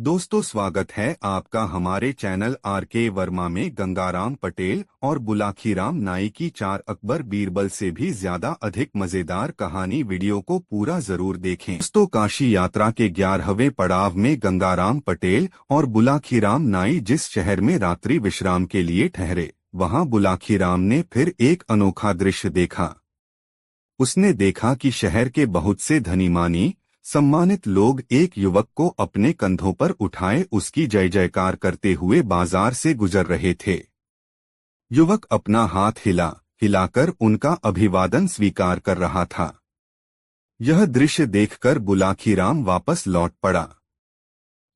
दोस्तों, स्वागत है आपका हमारे चैनल आर.के. वर्मा में। गंगाराम पटेल और बुलाखीराम नाई की 4 अकबर बीरबल से भी ज्यादा अधिक मजेदार कहानी वीडियो को पूरा जरूर देखें। दोस्तों, काशी यात्रा के 11वें पड़ाव में गंगाराम पटेल और बुलाखीराम नाई जिस शहर में रात्रि विश्राम के लिए ठहरे, वहां बुलाखीराम ने फिर एक अनोखा दृश्य देखा। उसने देखा कि शहर के बहुत से धनीमानी सम्मानित लोग एक युवक को अपने कंधों पर उठाए उसकी जय जयकार करते हुए बाजार से गुजर रहे थे। युवक अपना हाथ हिलाकर उनका अभिवादन स्वीकार कर रहा था। यह दृश्य देखकर बुलाखीराम वापस लौट पड़ा।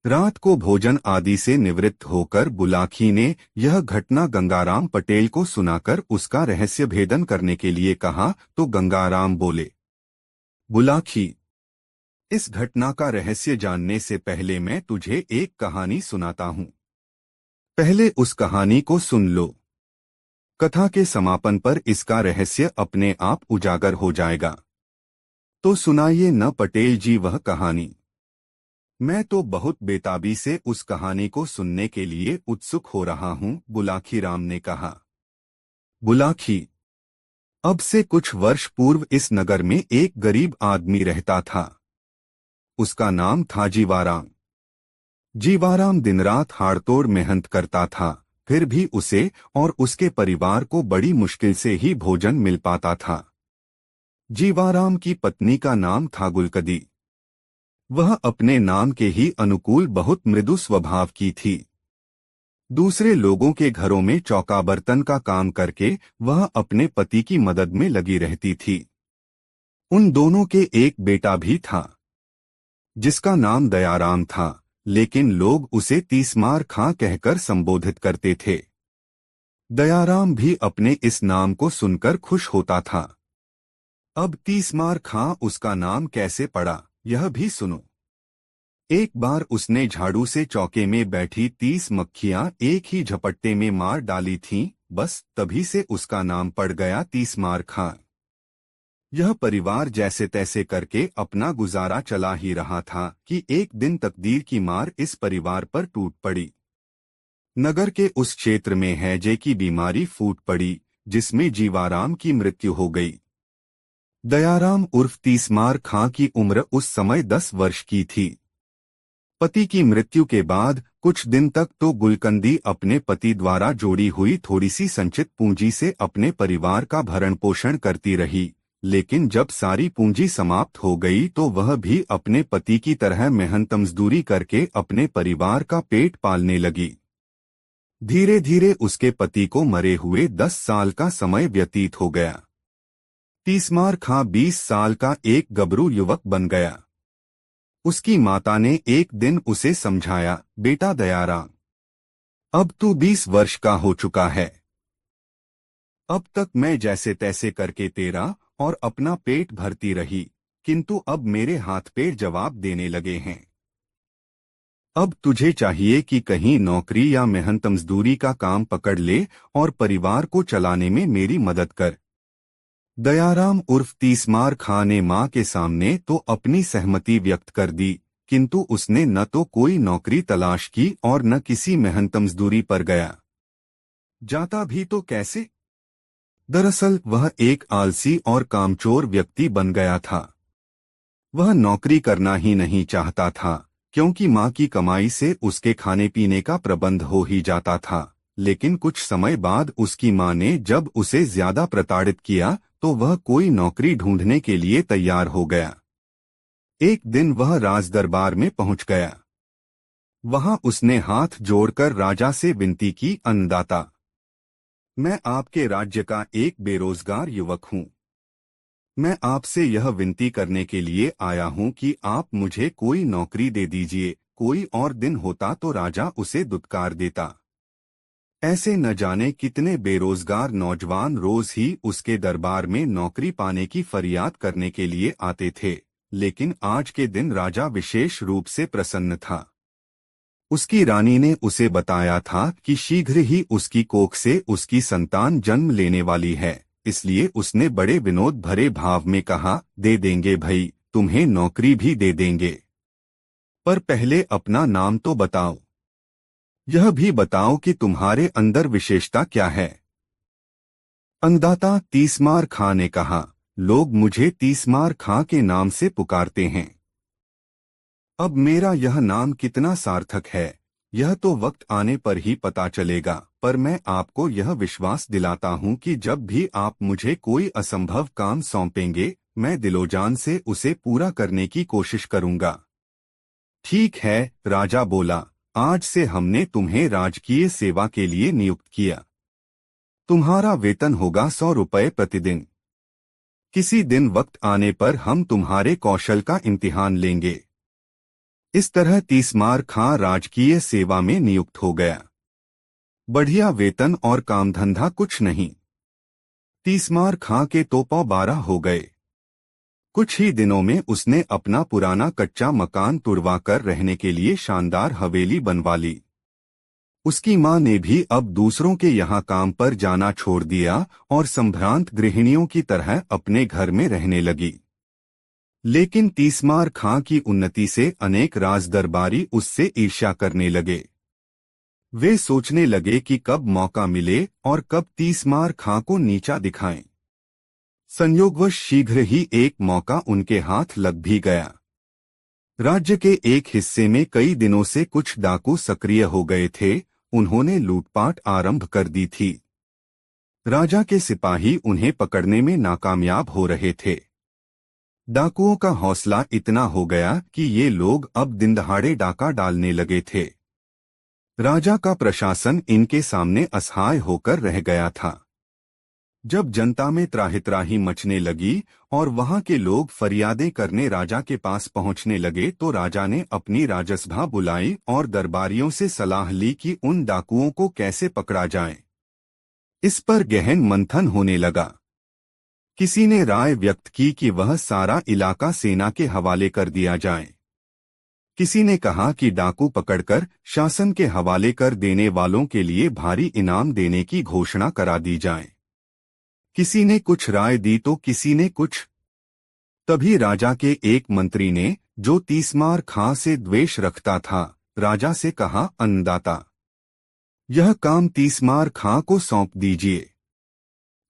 रात को भोजन आदि से निवृत्त होकर बुलाखी ने यह घटना गंगाराम पटेल को सुनाकर उसका रहस्य भेदन करने के लिए कहा तो गंगाराम बोले, बुलाखी, इस घटना का रहस्य जानने से पहले मैं तुझे एक कहानी सुनाता हूँ। पहले उस कहानी को सुन लो। कथा के समापन पर इसका रहस्य अपने आप उजागर हो जाएगा। तो सुनाइए न पटेल जी वह कहानी। मैं तो बहुत बेताबी से उस कहानी को सुनने के लिए उत्सुक हो रहा हूँ, बुलाखीराम ने कहा। बुलाखी, अब से कुछ वर्ष पूर्व इस नगर में एक गरीब आदमी रहता था। उसका नाम था जीवाराम। जीवाराम दिन रात हाड़तोड़ मेहनत करता था, फिर भी उसे और उसके परिवार को बड़ी मुश्किल से ही भोजन मिल पाता था। जीवाराम की पत्नी का नाम था गुलकदी। वह अपने नाम के ही अनुकूल बहुत मृदु स्वभाव की थी। दूसरे लोगों के घरों में चौका बर्तन का काम करके वह अपने पति की मदद में लगी रहती थी। उन दोनों के एक बेटा भी था जिसका नाम दयाराम था, लेकिन लोग उसे तीसमार खां कहकर संबोधित करते थे। दयाराम भी अपने इस नाम को सुनकर खुश होता था। अब तीसमार खां उसका नाम कैसे पड़ा, यह भी सुनो। एक बार उसने झाड़ू से चौके में बैठी 30 मक्खियां एक ही झपट्टे में मार डाली थीं, बस तभी से उसका नाम पड़ गया तीसमार खां। यह परिवार जैसे तैसे करके अपना गुजारा चला ही रहा था कि एक दिन तकदीर की मार इस परिवार पर टूट पड़ी। नगर के उस क्षेत्र में हैजे की बीमारी फूट पड़ी, जिसमें जीवाराम की मृत्यु हो गई। दयाराम उर्फ तीसमार खां की उम्र उस समय 10 वर्ष की थी। पति की मृत्यु के बाद कुछ दिन तक तो गुलकंदी अपने पति द्वारा जोड़ी हुई थोड़ी सी संचित पूंजी से अपने परिवार का भरण पोषण करती रही, लेकिन जब सारी पूंजी समाप्त हो गई तो वह भी अपने पति की तरह मेहनत मजदूरी करके अपने परिवार का पेट पालने लगी। धीरे धीरे उसके पति को मरे हुए 10 साल का समय व्यतीत हो गया। तीसमार खां 20 साल का एक गबरू युवक बन गया। उसकी माता ने एक दिन उसे समझाया, बेटा दयाराम, अब तू 20 वर्ष का हो चुका है। अब तक मैं जैसे तैसे करके तेरा और अपना पेट भरती रही, किंतु अब मेरे हाथ पैर जवाब देने लगे हैं। अब तुझे चाहिए कि कहीं नौकरी या मेहनत मजदूरी का काम पकड़ ले और परिवार को चलाने में मेरी मदद कर। दयाराम उर्फ तीसमार खां ने मां के सामने तो अपनी सहमति व्यक्त कर दी, किंतु उसने न तो कोई नौकरी तलाश की और न किसी मेहनत मजदूरी पर गया। जाता भी तो कैसे? दरअसल वह एक आलसी और कामचोर व्यक्ति बन गया था। वह नौकरी करना ही नहीं चाहता था, क्योंकि मां की कमाई से उसके खाने पीने का प्रबंध हो ही जाता था। लेकिन कुछ समय बाद उसकी मां ने जब उसे ज्यादा प्रताड़ित किया तो वह कोई नौकरी ढूंढने के लिए तैयार हो गया। एक दिन वह राजदरबार में पहुंच गया। वहां उसने हाथ जोड़कर राजा से विनती की, अन्नदाता, मैं आपके राज्य का एक बेरोजगार युवक हूँ। मैं आपसे यह विनती करने के लिए आया हूँ कि आप मुझे कोई नौकरी दे दीजिए। कोई और दिन होता तो राजा उसे दुत्कार देता। ऐसे न जाने कितने बेरोजगार नौजवान रोज ही उसके दरबार में नौकरी पाने की फरियाद करने के लिए आते थे, लेकिन आज के दिन राजा विशेष रूप से प्रसन्न था। उसकी रानी ने उसे बताया था कि शीघ्र ही उसकी कोख से उसकी संतान जन्म लेने वाली है, इसलिए उसने बड़े विनोद भरे भाव में कहा, दे देंगे भई, तुम्हें नौकरी भी दे देंगे। पर पहले अपना नाम तो बताओ। यह भी बताओ कि तुम्हारे अंदर विशेषता क्या है। अन्नदाता तीसमार खां ने कहा, लोग मुझे तीसमार खां के नाम से पुकारते हैं। अब मेरा यह नाम कितना सार्थक है, यह तो वक्त आने पर ही पता चलेगा, पर मैं आपको यह विश्वास दिलाता हूँ कि जब भी आप मुझे कोई असंभव काम सौंपेंगे, मैं दिलोजान से उसे पूरा करने की कोशिश करूंगा। ठीक है, राजा बोला, आज से हमने तुम्हें राजकीय सेवा के लिए नियुक्त किया। तुम्हारा वेतन होगा 100 रुपये प्रतिदिन। किसी दिन वक्त आने पर हम तुम्हारे कौशल का इम्तिहान लेंगे। इस तरह तीसमार खां राजकीय सेवा में नियुक्त हो गया। बढ़िया वेतन और कामधंधा कुछ नहीं। तीसमार खां के तो पौ 12 हो गए। कुछ ही दिनों में उसने अपना पुराना कच्चा मकान तुड़वाकर रहने के लिए शानदार हवेली बनवा ली। उसकी मां ने भी अब दूसरों के यहाँ काम पर जाना छोड़ दिया और संभ्रांत गृहिणियों की तरह अपने घर में रहने लगी। लेकिन तीसमार खां की उन्नति से अनेक राजदरबारी उससे ईर्ष्या करने लगे। वे सोचने लगे कि कब मौका मिले और कब तीसमार खां को नीचा दिखाएं। संयोगवश शीघ्र ही एक मौका उनके हाथ लग भी गया। राज्य के एक हिस्से में कई दिनों से कुछ डाकू सक्रिय हो गए थे। उन्होंने लूटपाट आरंभ कर दी थी। राजा के सिपाही उन्हें पकड़ने में नाकामयाब हो रहे थे। डाकुओं का हौसला इतना हो गया कि ये लोग अब दिनदहाड़े डाका डालने लगे थे। राजा का प्रशासन इनके सामने असहाय होकर रह गया था। जब जनता में त्राहित्राही मचने लगी और वहां के लोग फरियादें करने राजा के पास पहुंचने लगे, तो राजा ने अपनी राजसभा बुलाई और दरबारियों से सलाह ली कि उन डाकुओं को कैसे पकड़ा जाए। इस पर गहन मंथन होने लगा। किसी ने राय व्यक्त की कि वह सारा इलाका सेना के हवाले कर दिया जाए। किसी ने कहा कि डाकू पकड़कर शासन के हवाले कर देने वालों के लिए भारी इनाम देने की घोषणा करा दी जाए। किसी ने कुछ राय दी तो किसी ने कुछ। तभी राजा के एक मंत्री ने, जो तीसमार खां से द्वेष रखता था, राजा से कहा, अन्नदाता, यह काम तीसमार खां को सौंप दीजिए।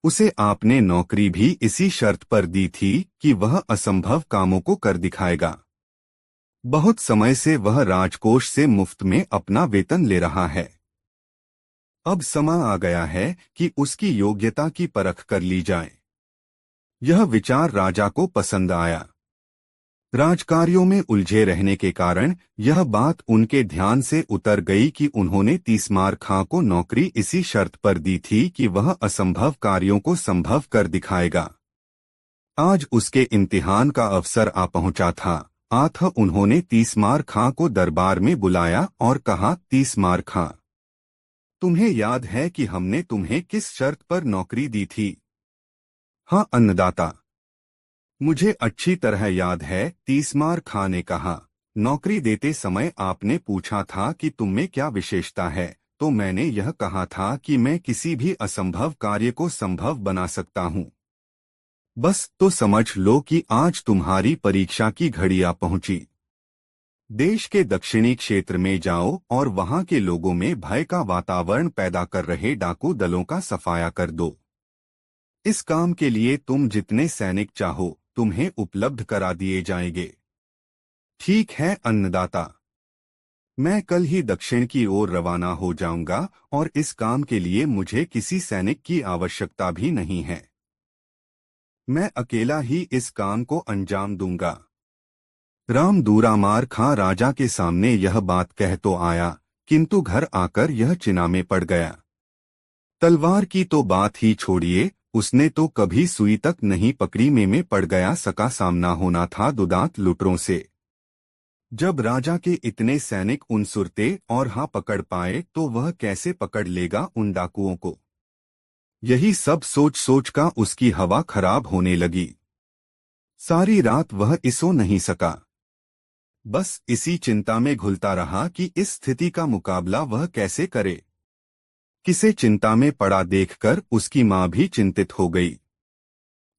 उसे आपने नौकरी भी इसी शर्त पर दी थी कि वह असंभव कामों को कर दिखाएगा। बहुत समय से वह राजकोष से मुफ्त में अपना वेतन ले रहा है। अब समय आ गया है कि उसकी योग्यता की परख कर ली जाए। यह विचार राजा को पसंद आया। राजकार्यों में उलझे रहने के कारण यह बात उनके ध्यान से उतर गई कि उन्होंने तीसमार खां को नौकरी इसी शर्त पर दी थी कि वह असंभव कार्यों को संभव कर दिखाएगा। आज उसके इम्तिहान का अवसर आ पहुंचा था। उन्होंने तीसमार खां को दरबार में बुलाया और कहा, तीसमार खां, तुम्हें याद है कि हमने तुम्हें किस शर्त पर नौकरी दी थी? हाँ अन्नदाता, मुझे अच्छी तरह याद है, तीसमार खां ने कहा। नौकरी देते समय आपने पूछा था कि तुम में क्या विशेषता है, तो मैंने यह कहा था कि मैं किसी भी असंभव कार्य को संभव बना सकता हूँ। बस तो समझ लो कि आज तुम्हारी परीक्षा की घड़ी आ पहुंची। देश के दक्षिणी क्षेत्र में जाओ और वहां के लोगों में भय का वातावरण पैदा कर रहे डाकू दलों का सफाया कर दो। इस काम के लिए तुम जितने सैनिक चाहो तुम्हें उपलब्ध करा दिए जाएंगे। ठीक है अन्नदाता, मैं कल ही दक्षिण की ओर रवाना हो जाऊंगा और इस काम के लिए मुझे किसी सैनिक की आवश्यकता भी नहीं है। मैं अकेला ही इस काम को अंजाम दूंगा। राम दूरामार खां राजा के सामने यह बात कह तो आया, किंतु घर आकर यह चिन्ता में पड़ गया। तलवार की तो बात ही छोड़िए, उसने तो कभी सुई तक नहीं पकड़ी में पड़ गया। सका सामना होना था दुदांत लुटरों से। जब राजा के इतने सैनिक उन सुरते और हाँ पकड़ पाए तो वह कैसे पकड़ लेगा उन डाकुओं को? यही सब सोच सोच का उसकी हवा खराब होने लगी। सारी रात वह सो नहीं सका। बस इसी चिंता में घुलता रहा कि इस स्थिति का मुकाबला वह कैसे करे। किसे चिंता में पड़ा देखकर उसकी मां भी चिंतित हो गई।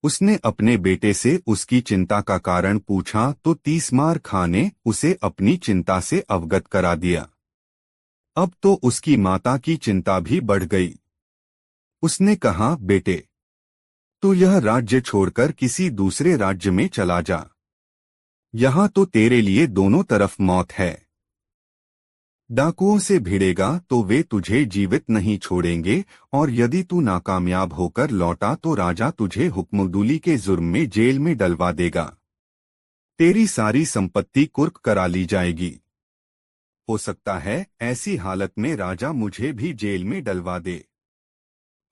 उसने अपने बेटे से उसकी चिंता का कारण पूछा तो तीसमार खां ने उसे अपनी चिंता से अवगत करा दिया। अब तो उसकी माता की चिंता भी बढ़ गई। उसने कहा, बेटे, तू यह राज्य छोड़कर किसी दूसरे राज्य में चला जा। यहाँ तो तेरे लिए दोनों तरफ मौत है। डाकुओं से भिड़ेगा तो वे तुझे जीवित नहीं छोड़ेंगे, और यदि तू नाकामयाब होकर लौटा तो राजा तुझे हुक्मदुली के जुर्म में जेल में डलवा देगा। तेरी सारी संपत्ति कुर्क करा ली जाएगी। हो सकता है ऐसी हालत में राजा मुझे भी जेल में डलवा दे।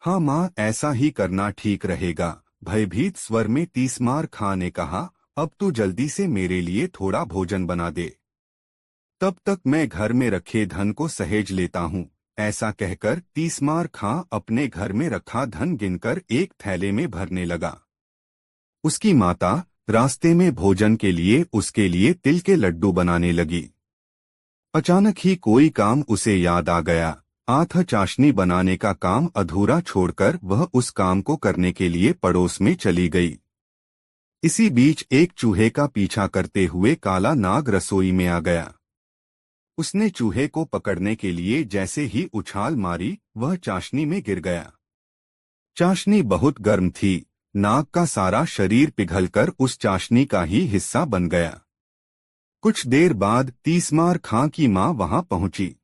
हाँ माँ, ऐसा ही करना ठीक रहेगा, भयभीत स्वर में तीसमार खां ने कहा। अब तू जल्दी से मेरे लिए थोड़ा भोजन बना दे, तब तक मैं घर में रखे धन को सहेज लेता हूँ। ऐसा कहकर तीसमार खां अपने घर में रखा धन गिनकर एक थैले में भरने लगा। उसकी माता रास्ते में भोजन के लिए उसके लिए तिल के लड्डू बनाने लगी। अचानक ही कोई काम उसे याद आ गया। आथा चाशनी बनाने का काम अधूरा छोड़कर वह उस काम को करने के लिए पड़ोस में चली गई। इसी बीच एक चूहे का पीछा करते हुए काला नाग रसोई में आ गया। उसने चूहे को पकड़ने के लिए जैसे ही उछाल मारी, वह चाशनी में गिर गया। चाशनी बहुत गर्म थी। नाग का सारा शरीर पिघलकर उस चाशनी का ही हिस्सा बन गया। कुछ देर बाद तीसमार खां की मां वहां पहुंची।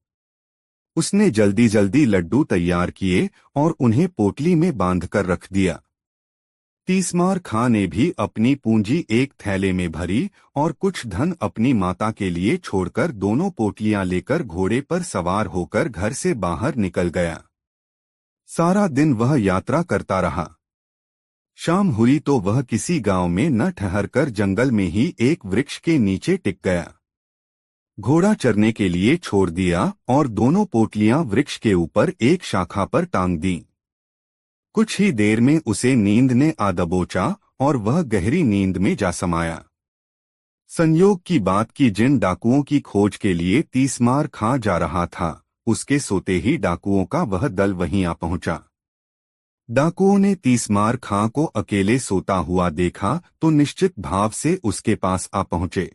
उसने जल्दी जल्दी लड्डू तैयार किए और उन्हें पोटली में बांधकर रख दिया। तीसमार खां ने भी अपनी पूंजी एक थैले में भरी और कुछ धन अपनी माता के लिए छोड़कर दोनों पोटलियां लेकर घोड़े पर सवार होकर घर से बाहर निकल गया। सारा दिन वह यात्रा करता रहा। शाम हुई तो वह किसी गांव में न ठहरकर जंगल में ही एक वृक्ष के नीचे टिक गया। घोड़ा चरने के लिए छोड़ दिया और दोनों पोटलियां वृक्ष के ऊपर एक शाखा पर टांग दी। कुछ ही देर में उसे नींद ने आ दबोचा और वह गहरी नींद में जा समाया। संयोग की बात कि जिन डाकुओं की खोज के लिए तीसमार खां जा रहा था, उसके सोते ही डाकुओं का वह दल वहीं आ पहुंचा। डाकुओं ने तीसमार खां को अकेले सोता हुआ देखा तो निश्चित भाव से उसके पास आ पहुंचे।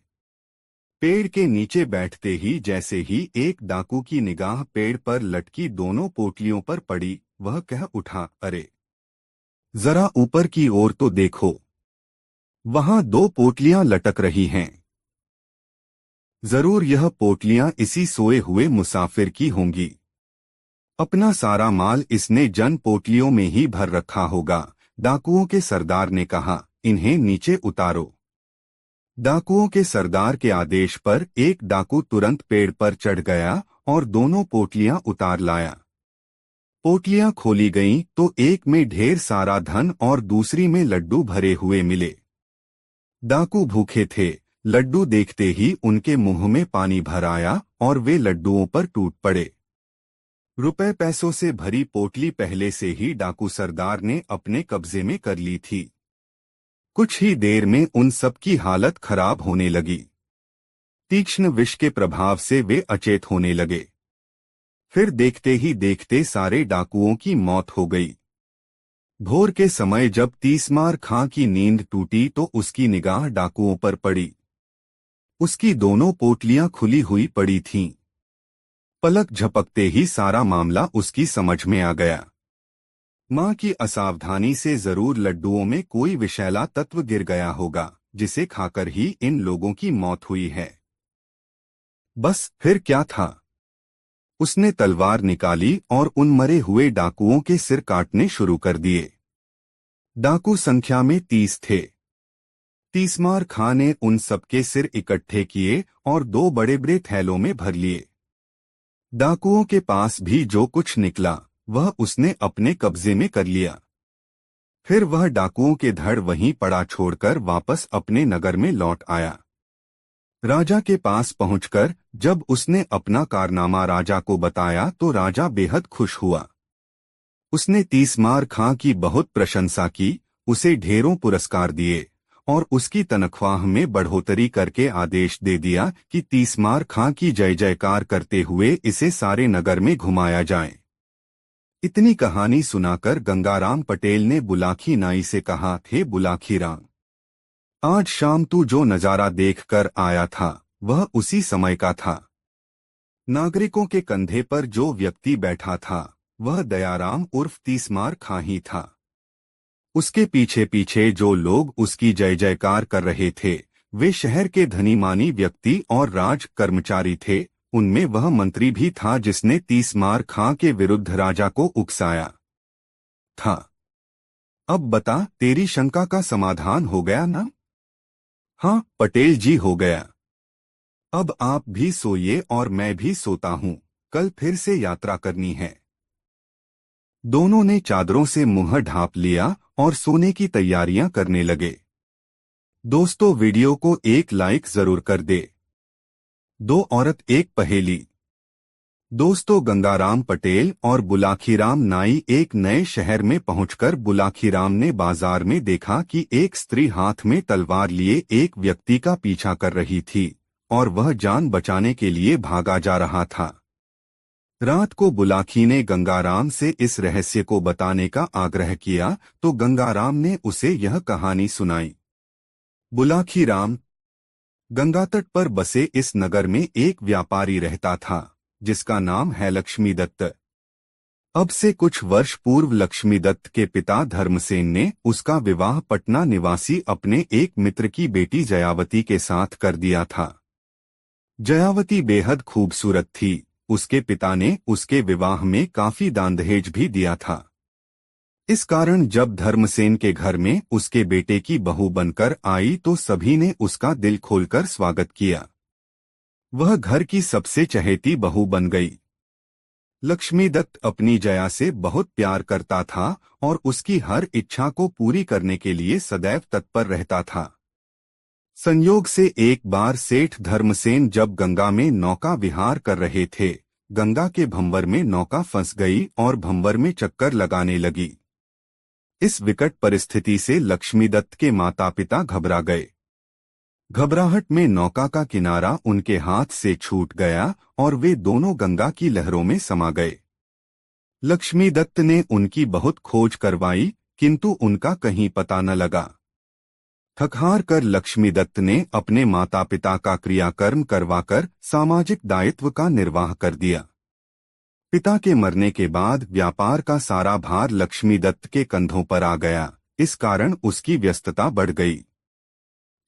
पेड़ के नीचे बैठते ही जैसे ही एक डाकू की निगाह पेड़ पर लटकी दोनों पोटलियों पर पड़ी, वह कह उठा, अरे जरा ऊपर की ओर तो देखो, वहां दो पोटलियां लटक रही हैं। जरूर यह पोटलियां इसी सोए हुए मुसाफिर की होंगी। अपना सारा माल इसने जन पोटलियों में ही भर रखा होगा। डाकुओं के सरदार ने कहा, इन्हें नीचे उतारो। डाकुओं के सरदार के आदेश पर एक डाकू तुरंत पेड़ पर चढ़ गया और दोनों पोटलियां उतार लाया। पोटलियां खोली गईं तो एक में ढेर सारा धन और दूसरी में लड्डू भरे हुए मिले। डाकू भूखे थे। लड्डू देखते ही उनके मुंह में पानी भर आया और वे लड्डुओं पर टूट पड़े। रुपए पैसों से भरी पोटली पहले से ही डाकू सरदार ने अपने कब्जे में कर ली थी। कुछ ही देर में उन सब की हालत खराब होने लगी। तीक्ष्ण विष के प्रभाव से वे अचेत होने लगे। फिर देखते ही देखते सारे डाकुओं की मौत हो गई। भोर के समय जब तीसमार खां की नींद टूटी तो उसकी निगाह डाकुओं पर पड़ी। उसकी दोनों पोटलियां खुली हुई पड़ी थीं। पलक झपकते ही सारा मामला उसकी समझ में आ गया। मां की असावधानी से जरूर लड्डुओं में कोई विषैला तत्व गिर गया होगा, जिसे खाकर ही इन लोगों की मौत हुई है। बस फिर क्या था? उसने तलवार निकाली और उन मरे हुए डाकुओं के सिर काटने शुरू कर दिए। डाकू संख्या में 30 थे। तीसमार खां ने उन सबके सिर इकट्ठे किए और दो बड़े बड़े थैलों में भर लिए। डाकुओं के पास भी जो कुछ निकला वह उसने अपने कब्जे में कर लिया। फिर वह डाकुओं के धड़ वहीं पड़ा छोड़कर वापस अपने नगर में लौट आया। राजा के पास पहुंचकर जब उसने अपना कारनामा राजा को बताया तो राजा बेहद खुश हुआ। उसने तीसमार खां की बहुत प्रशंसा की, उसे ढेरों पुरस्कार दिए और उसकी तनख्वाह में बढ़ोतरी करके आदेश दे दिया कि तीसमार खां की जय जयकार करते हुए इसे सारे नगर में घुमाया जाए। इतनी कहानी सुनाकर गंगाराम पटेल ने बुलाकी नाई से कहा, थे बुलाकी राम, आज शाम तू जो नजारा देखकर आया था वह उसी समय का था। नागरिकों के कंधे पर जो व्यक्ति बैठा था वह दयाराम उर्फ तीसमार खां ही था। उसके पीछे पीछे जो लोग उसकी जय जयकार कर रहे थे वे शहर के धनी मानी व्यक्ति और राज कर्मचारी थे। उनमें वह मंत्री भी था जिसने तीसमार खां के विरुद्ध राजा को उकसाया था। अब बता, तेरी शंका का समाधान हो गया ना? हाँ पटेल जी, हो गया। अब आप भी सोइए और मैं भी सोता हूँ, कल फिर से यात्रा करनी है। दोनों ने चादरों से मुंह ढांप लिया और सोने की तैयारियां करने लगे। दोस्तों, वीडियो को एक लाइक जरूर कर दे। दो औरत एक पहेली। दोस्तों, गंगाराम पटेल और बुलाखीराम नाई एक नए शहर में पहुंचकर बुलाखीराम ने बाजार में देखा कि एक स्त्री हाथ में तलवार लिए एक व्यक्ति का पीछा कर रही थी और वह जान बचाने के लिए भागा जा रहा था। रात को बुलाखी ने गंगाराम से इस रहस्य को बताने का आग्रह किया तो गंगाराम ने उसे यह कहानी सुनाई। बुलाखीराम, गंगा तट पर बसे इस नगर में एक व्यापारी रहता था जिसका नाम है लक्ष्मीदत्त। अब से कुछ वर्ष पूर्व लक्ष्मीदत्त के पिता धर्मसेन ने उसका विवाह पटना निवासी अपने एक मित्र की बेटी जयावती के साथ कर दिया था। जयावती बेहद खूबसूरत थी। उसके पिता ने उसके विवाह में काफी दान दहेज भी दिया था। इस कारण जब धर्मसेन के घर में उसके बेटे की बहू बनकर आई तो सभी ने उसका दिल खोलकर स्वागत किया। वह घर की सबसे चहेती बहू बन गई। लक्ष्मीदत्त अपनी जया से बहुत प्यार करता था और उसकी हर इच्छा को पूरी करने के लिए सदैव तत्पर रहता था। संयोग से एक बार सेठ धर्मसेन जब गंगा में नौका विहार कर रहे थे, गंगा के भंवर में नौका फंस गई और भंवर में चक्कर लगाने लगी। इस विकट परिस्थिति से लक्ष्मीदत्त के माता पिता घबरा गए। घबराहट में नौका का किनारा उनके हाथ से छूट गया और वे दोनों गंगा की लहरों में समा गए। लक्ष्मीदत्त ने उनकी बहुत खोज करवाई किंतु उनका कहीं पता न लगा। थक-हार कर लक्ष्मीदत्त ने अपने माता पिता का क्रियाकर्म करवाकर सामाजिक दायित्व का निर्वाह कर दिया। पिता के मरने के बाद व्यापार का सारा भार लक्ष्मीदत्त के कंधों पर आ गया। इस कारण उसकी व्यस्तता बढ़ गई।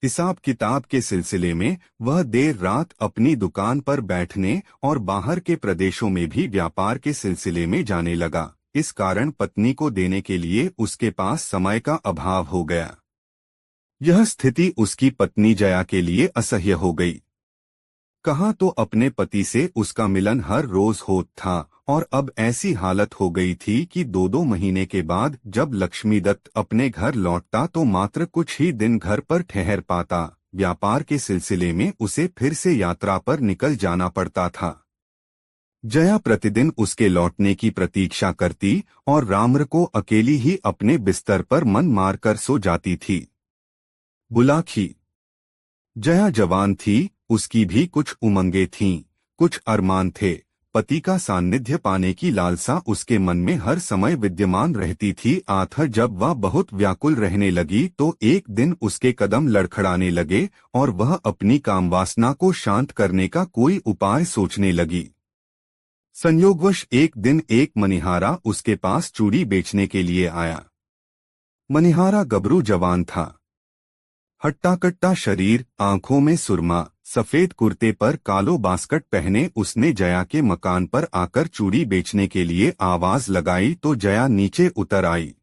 हिसाब किताब के सिलसिले में वह देर रात अपनी दुकान पर बैठने और बाहर के प्रदेशों में भी व्यापार के सिलसिले में जाने लगा। इस कारण पत्नी को देने के लिए उसके पास समय का अभाव हो गया। यह स्थिति उसकी पत्नी जया के लिए असह्य हो गई। कहाँ तो अपने पति से उसका मिलन हर रोज होता था और अब ऐसी हालत हो गई थी कि 2-2 महीने के बाद जब लक्ष्मीदत्त अपने घर लौटता तो मात्र कुछ ही दिन घर पर ठहर पाता। व्यापार के सिलसिले में उसे फिर से यात्रा पर निकल जाना पड़ता था। जया प्रतिदिन उसके लौटने की प्रतीक्षा करती और राम्र को अकेली ही अपने बिस्तर पर मन मारकर सो जाती थी। बुलाखी। जया जवान थी, उसकी भी कुछ उमंगें थीं, कुछ अरमान थे। पति का सान्निध्य पाने की लालसा उसके मन में हर समय विद्यमान रहती थी। आखिर जब वह बहुत व्याकुल रहने लगी तो एक दिन उसके कदम लड़खड़ाने लगे और वह अपनी कामवासना को शांत करने का कोई उपाय सोचने लगी। संयोगवश एक दिन एक मनिहारा उसके पास चूड़ी बेचने के लिए आया। मनिहारा गबरू जवान था। हट्टा-कट्टा शरीर, आंखों में सुरमा, सफेद कुर्ते पर कालो बास्कट पहने उसने जया के मकान पर आकर चूड़ी बेचने के लिए आवाज लगाई तो जया नीचे उतर आई।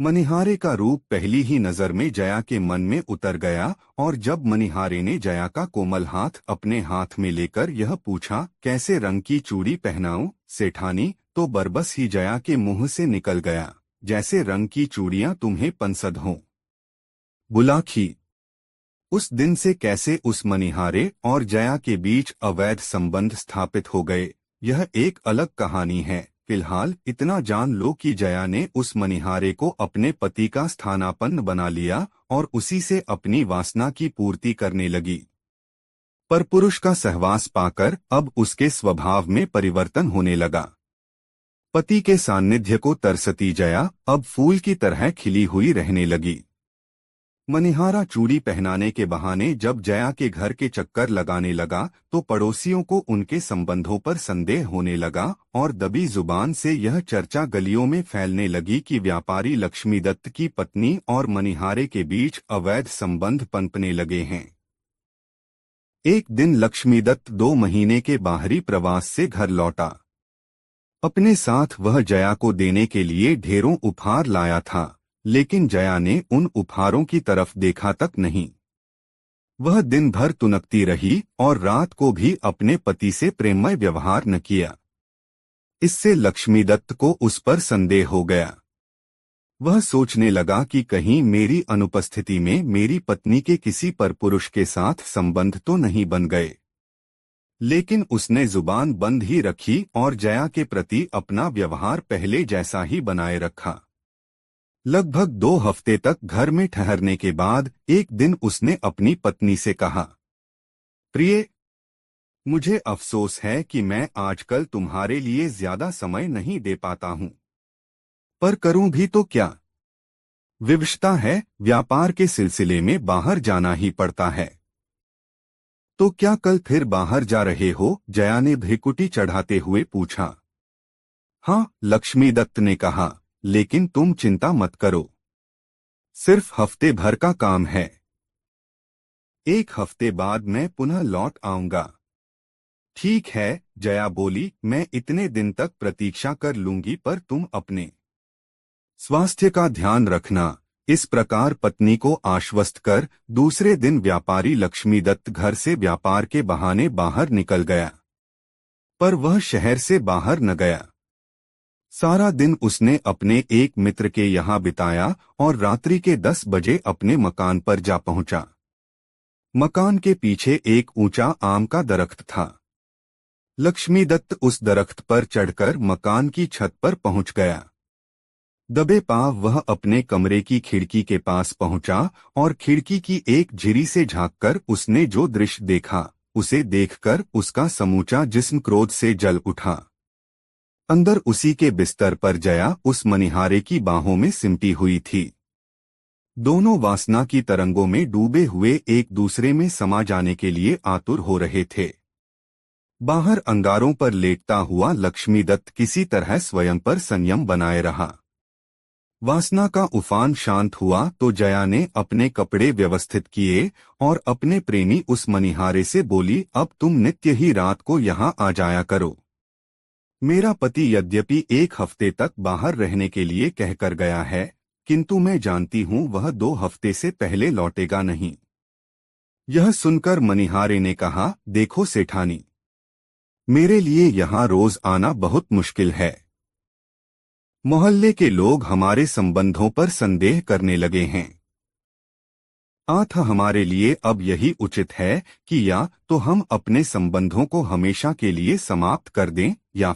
मनिहारे का रूप पहली ही नजर में जया के मन में उतर गया और जब मनिहारे ने जया का कोमल हाथ अपने हाथ में लेकर यह पूछा, कैसे रंग की चूड़ी पहनाऊं सेठानी, तो बरबस ही जया के मुंह से निकल गया, जैसे रंग की चूड़ियां तुम्हें पसंद हों। बुलाखी। उस दिन से कैसे उस मनिहारे और जया के बीच अवैध संबंध स्थापित हो गए, यह एक अलग कहानी है। फिलहाल इतना जान लो कि जया ने उस मनिहारे को अपने पति का स्थानापन्न बना लिया और उसी से अपनी वासना की पूर्ति करने लगी। पर पुरुष का सहवास पाकर अब उसके स्वभाव में परिवर्तन होने लगा। पति के सान्निध्य को तरसती जया अब फूल की तरह खिली हुई रहने लगी। मनिहारा चूड़ी पहनाने के बहाने जब जया के घर के चक्कर लगाने लगा तो पड़ोसियों को उनके संबंधों पर संदेह होने लगा और दबी जुबान से यह चर्चा गलियों में फैलने लगी कि व्यापारी लक्ष्मीदत्त की पत्नी और मनिहारे के बीच अवैध संबंध पनपने लगे हैं। एक दिन लक्ष्मीदत्त 2 महीने के बाहरी प्रवास से घर लौटा। अपने साथ वह जया को देने के लिए ढेरों उपहार लाया था, लेकिन जया ने उन उपहारों की तरफ देखा तक नहीं। वह दिन भर तुनकती रही और रात को भी अपने पति से प्रेममय व्यवहार न किया। इससे लक्ष्मीदत्त को उस पर संदेह हो गया। वह सोचने लगा कि कहीं मेरी अनुपस्थिति में मेरी पत्नी के किसी परपुरुष के साथ संबंध तो नहीं बन गए। लेकिन उसने जुबान बंद ही रखी और जया के प्रति अपना व्यवहार पहले जैसा ही बनाए रखा। लगभग 2 हफ्ते तक घर में ठहरने के बाद एक दिन उसने अपनी पत्नी से कहा, प्रिय, मुझे अफसोस है कि मैं आजकल तुम्हारे लिए ज्यादा समय नहीं दे पाता हूं, पर करूं भी तो क्या? विवशता है, व्यापार के सिलसिले में बाहर जाना ही पड़ता है। तो क्या कल फिर बाहर जा रहे हो? जया ने भ्रिकुटी चढ़ाते हुए पूछा। हाँ, लक्ष्मीदत्त ने कहा, लेकिन तुम चिंता मत करो, सिर्फ हफ्ते भर का काम है। 1 हफ्ते बाद मैं पुनः लौट आऊंगा। ठीक है, जया बोली, मैं इतने दिन तक प्रतीक्षा कर लूंगी, पर तुम अपने स्वास्थ्य का ध्यान रखना। इस प्रकार पत्नी को आश्वस्त कर दूसरे दिन व्यापारी लक्ष्मीदत्त घर से व्यापार के बहाने बाहर निकल गया, पर वह शहर से बाहर न गया। सारा दिन उसने अपने एक मित्र के यहाँ बिताया और रात्रि के 10 बजे अपने मकान पर जा पहुंचा। मकान के पीछे एक ऊंचा आम का दरख्त था। लक्ष्मीदत्त उस दरख्त पर चढ़कर मकान की छत पर पहुंच गया। दबे पांव वह अपने कमरे की खिड़की के पास पहुंचा और खिड़की की एक झिरी से झांककर उसने जो दृश्य देखा, उसे देखकर उसका समूचा जिस्म क्रोध से जल उठा। अंदर उसी के बिस्तर पर जया उस मनिहारे की बाहों में सिमटी हुई थी। दोनों वासना की तरंगों में डूबे हुए एक दूसरे में समा जाने के लिए आतुर हो रहे थे। बाहर अंगारों पर लेटता हुआ लक्ष्मीदत्त किसी तरह स्वयं पर संयम बनाए रहा। वासना का उफान शांत हुआ तो जया ने अपने कपड़े व्यवस्थित किए और अपने प्रेमी उस मनिहारे से बोली, अब तुम नित्य ही रात को यहाँ आ जाया करो। मेरा पति यद्यपि 1 हफ्ते तक बाहर रहने के लिए कहकर गया है, किंतु मैं जानती हूँ वह 2 हफ्ते से पहले लौटेगा नहीं। यह सुनकर मनिहारे ने कहा, देखो सेठानी, मेरे लिए यहाँ रोज आना बहुत मुश्किल है। मोहल्ले के लोग हमारे संबंधों पर संदेह करने लगे हैं। अतः हमारे लिए अब यही उचित है कि या तो हम अपने संबंधों को हमेशा के लिए समाप्त कर दें या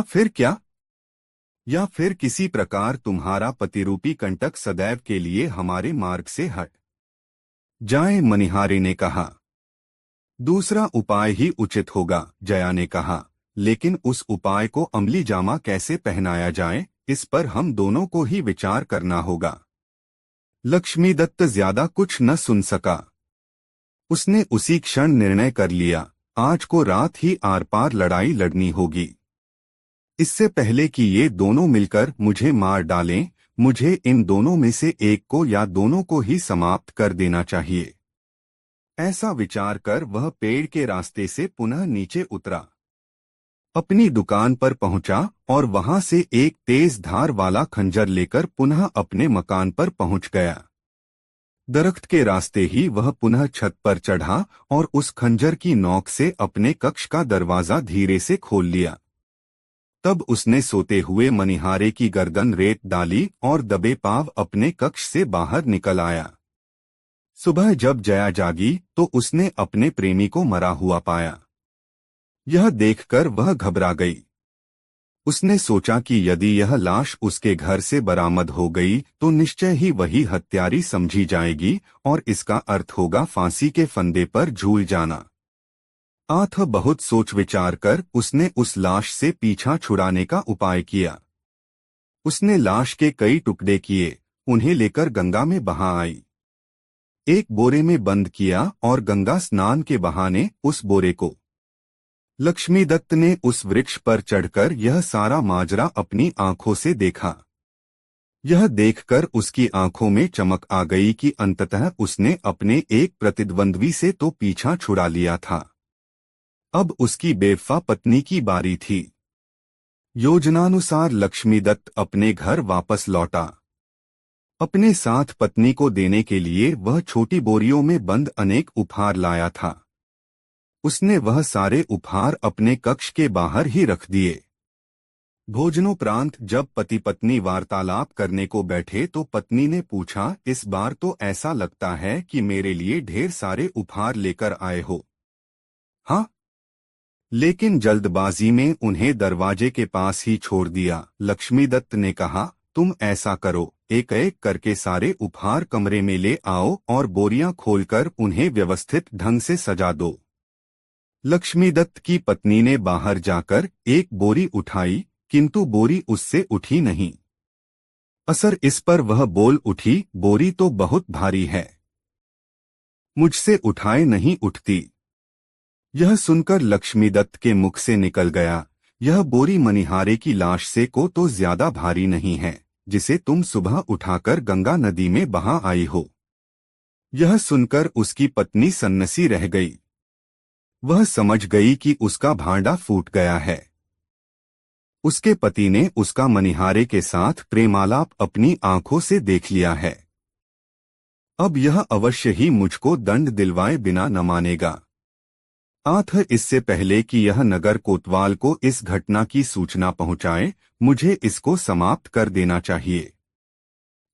फिर क्या? या फिर किसी प्रकार तुम्हारा पतिरूपी कंटक सदैव के लिए हमारे मार्ग से हट जाए, मनिहारे ने कहा। दूसरा उपाय ही उचित होगा, जया ने कहा, लेकिन उस उपाय को अमली जामा कैसे पहनाया जाए, इस पर हम दोनों को ही विचार करना होगा। लक्ष्मीदत्त ज्यादा कुछ न सुन सका। उसने उसी क्षण निर्णय कर लिया, आज को रात ही आर पार लड़ाई लड़नी होगी। इससे पहले कि ये दोनों मिलकर मुझे मार डालें, मुझे इन दोनों में से एक को या दोनों को ही समाप्त कर देना चाहिए। ऐसा विचार कर वह पेड़ के रास्ते से पुनः नीचे उतरा, अपनी दुकान पर पहुंचा और वहां से एक तेज धार वाला खंजर लेकर पुनः अपने मकान पर पहुंच गया। दरख्त के रास्ते ही वह पुनः छत पर चढ़ा और उस खंजर की नोक से अपने कक्ष का दरवाजा धीरे से खोल लिया। तब उसने सोते हुए मनिहारे की गर्दन रेत डाली और दबे पांव अपने कक्ष से बाहर निकल आया। सुबह जब जया जागी तो उसने अपने प्रेमी को मरा हुआ पाया। यह देखकर वह घबरा गई। उसने सोचा कि यदि यह लाश उसके घर से बरामद हो गई तो निश्चय ही वही हत्यारी समझी जाएगी और इसका अर्थ होगा फांसी के फंदे पर झूल जाना। आठ बहुत सोच विचार कर उसने उस लाश से पीछा छुड़ाने का उपाय किया। उसने लाश के कई टुकड़े किए, उन्हें लेकर गंगा में बहा आई। एक बोरे में बंद किया और गंगा स्नान के बहाने उस बोरे को। लक्ष्मीदत्त ने उस वृक्ष पर चढ़कर यह सारा माजरा अपनी आंखों से देखा। यह देखकर उसकी आंखों में चमक आ गई कि अंततः उसने अपने एक प्रतिद्वंद्वी से तो पीछा छुड़ा लिया था। अब उसकी बेवफा पत्नी की बारी थी। योजनानुसार लक्ष्मीदत्त अपने घर वापस लौटा। अपने साथ पत्नी को देने के लिए वह छोटी बोरियों में बंद अनेक उपहार लाया था। उसने वह सारे उपहार अपने कक्ष के बाहर ही रख दिए। भोजनोपरांत जब पति पत्नी वार्तालाप करने को बैठे तो पत्नी ने पूछा, इस बार तो ऐसा लगता है कि मेरे लिए ढेर सारे उपहार लेकर आए हो। हाँ, लेकिन जल्दबाजी में उन्हें दरवाजे के पास ही छोड़ दिया। लक्ष्मीदत्त ने कहा, तुम ऐसा करो, एक एक करके सारे उपहार कमरे में ले आओ और बोरियां खोलकर उन्हें व्यवस्थित ढंग से सजा दो। लक्ष्मीदत्त की पत्नी ने बाहर जाकर एक बोरी उठाई, किंतु बोरी उससे उठी नहीं। असर इस पर वह बोल उठी, बोरी तो बहुत भारी है, मुझसे उठाए नहीं उठती। यह सुनकर लक्ष्मीदत्त के मुख से निकल गया, यह बोरी मनिहारे की लाश से को तो ज्यादा भारी नहीं है, जिसे तुम सुबह उठाकर गंगा नदी में बहा आई हो। यह सुनकर उसकी पत्नी सन्नसी रह गई। वह समझ गई कि उसका भांडा फूट गया है। उसके पति ने उसका मनिहारे के साथ प्रेमालाप अपनी आंखों से देख लिया है। अब यह अवश्य ही मुझको दंड दिलवाए बिना न मानेगा। आठ इससे पहले कि यह नगर कोतवाल को इस घटना की सूचना पहुंचाए, मुझे इसको समाप्त कर देना चाहिए।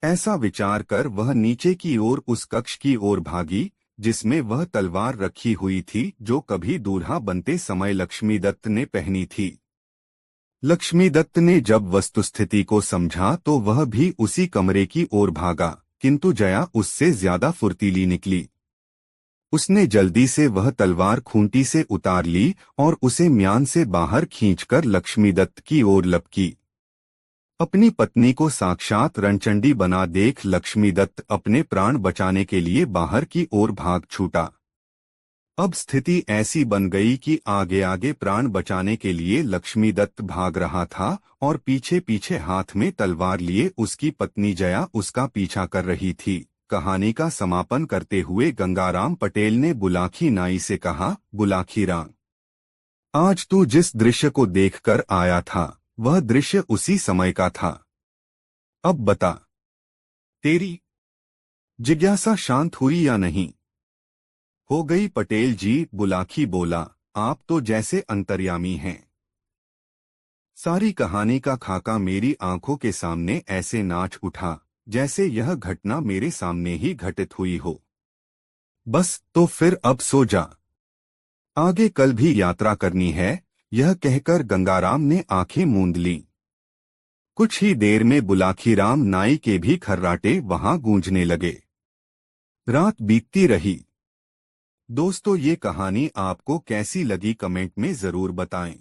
ऐसा विचार कर वह नीचे की ओर उस कक्ष की ओर भागी जिसमें वह तलवार रखी हुई थी जो कभी दूल्हा बनते समय लक्ष्मीदत्त ने पहनी थी। लक्ष्मीदत्त ने जब वस्तुस्थिति को समझा तो वह भी उसी कमरे की ओर भागा, किंतु जया उससे ज्यादा फुर्तीली निकली। उसने जल्दी से वह तलवार खूंटी से उतार ली और उसे म्यान से बाहर खींचकर लक्ष्मीदत्त की ओर लपकी। अपनी पत्नी को साक्षात रणचंडी बना देख लक्ष्मीदत्त अपने प्राण बचाने के लिए बाहर की ओर भाग छूटा। अब स्थिति ऐसी बन गई कि आगे आगे प्राण बचाने के लिए लक्ष्मीदत्त भाग रहा था और पीछे पीछे हाथ में तलवार लिए उसकी पत्नी जया उसका पीछा कर रही थी। कहानी का समापन करते हुए गंगाराम पटेल ने बुलाखी नाई से कहा, बुलाखी राम, आज तू जिस दृश्य को देखकर आया था वह दृश्य उसी समय का था। अब बता, तेरी जिज्ञासा शांत हुई या नहीं? हो गई पटेल जी, बुलाखी बोला, आप तो जैसे अंतर्यामी हैं। सारी कहानी का खाका मेरी आंखों के सामने ऐसे नाच उठा जैसे यह घटना मेरे सामने ही घटित हुई हो। बस तो फिर अब सो जा, आगे कल भी यात्रा करनी है। यह कहकर गंगाराम ने आंखें मूंद लीं। कुछ ही देर में बुलाखीराम नाई के भी खर्राटे वहां गूंजने लगे। रात बीतती रही। दोस्तों, ये कहानी आपको कैसी लगी कमेंट में जरूर बताएं।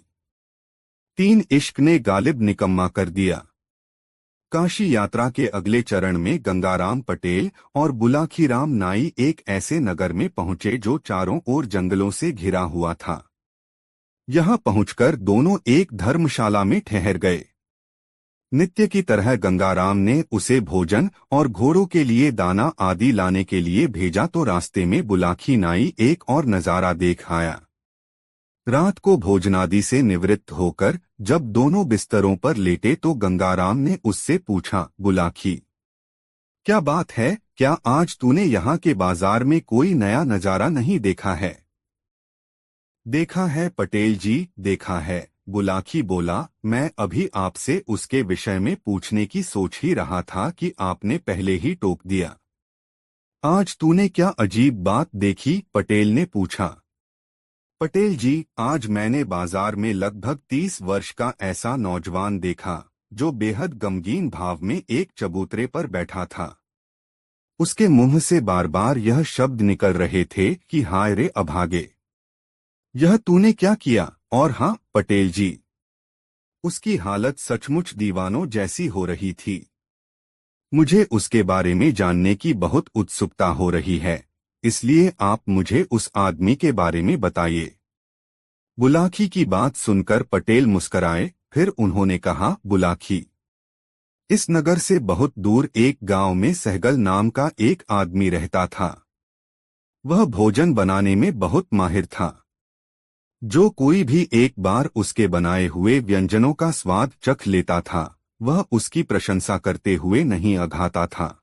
3 इश्क ने गालिब निकम्मा कर दिया। काशी यात्रा के अगले चरण में गंगाराम पटेल और बुलाखीराम नाई एक ऐसे नगर में पहुंचे जो चारों ओर जंगलों से घिरा हुआ था। यहां पहुंचकर दोनों एक धर्मशाला में ठहर गए। नित्य की तरह गंगाराम ने उसे भोजन और घोड़ों के लिए दाना आदि लाने के लिए भेजा तो रास्ते में बुलाखी नाई एक और नजारा देख आया। रात को भोजनादि से निवृत्त होकर जब दोनों बिस्तरों पर लेटे तो गंगाराम ने उससे पूछा, बुलाखी, क्या बात है? क्या आज तूने यहाँ के बाजार में कोई नया नजारा नहीं देखा है? देखा है पटेल जी, देखा है, बुलाखी बोला। मैं अभी आपसे उसके विषय में पूछने की सोच ही रहा था कि आपने पहले ही टोक दिया। आज तूने क्या अजीब बात देखी? पटेल ने पूछा। पटेल जी, आज मैंने बाजार में लगभग 30 वर्ष का ऐसा नौजवान देखा जो बेहद गमगीन भाव में एक चबूतरे पर बैठा था। उसके मुंह से बार बार यह शब्द निकल रहे थे कि हाय रे अभागे। यह तूने क्या किया? और हाँ पटेल जी, उसकी हालत सचमुच दीवानों जैसी हो रही थी। मुझे उसके बारे में जानने की बहुत उत्सुकता हो रही है, इसलिए आप मुझे उस आदमी के बारे में बताइए। बुलाकी की बात सुनकर पटेल मुस्कराए, फिर उन्होंने कहा, बुलाकी, इस नगर से बहुत दूर एक गांव में सहगल नाम का एक आदमी रहता था। वह भोजन बनाने में बहुत माहिर था। जो कोई भी एक बार उसके बनाए हुए व्यंजनों का स्वाद चख लेता था, वह उसकी प्रशंसा करते हुए नहीं अघाता था।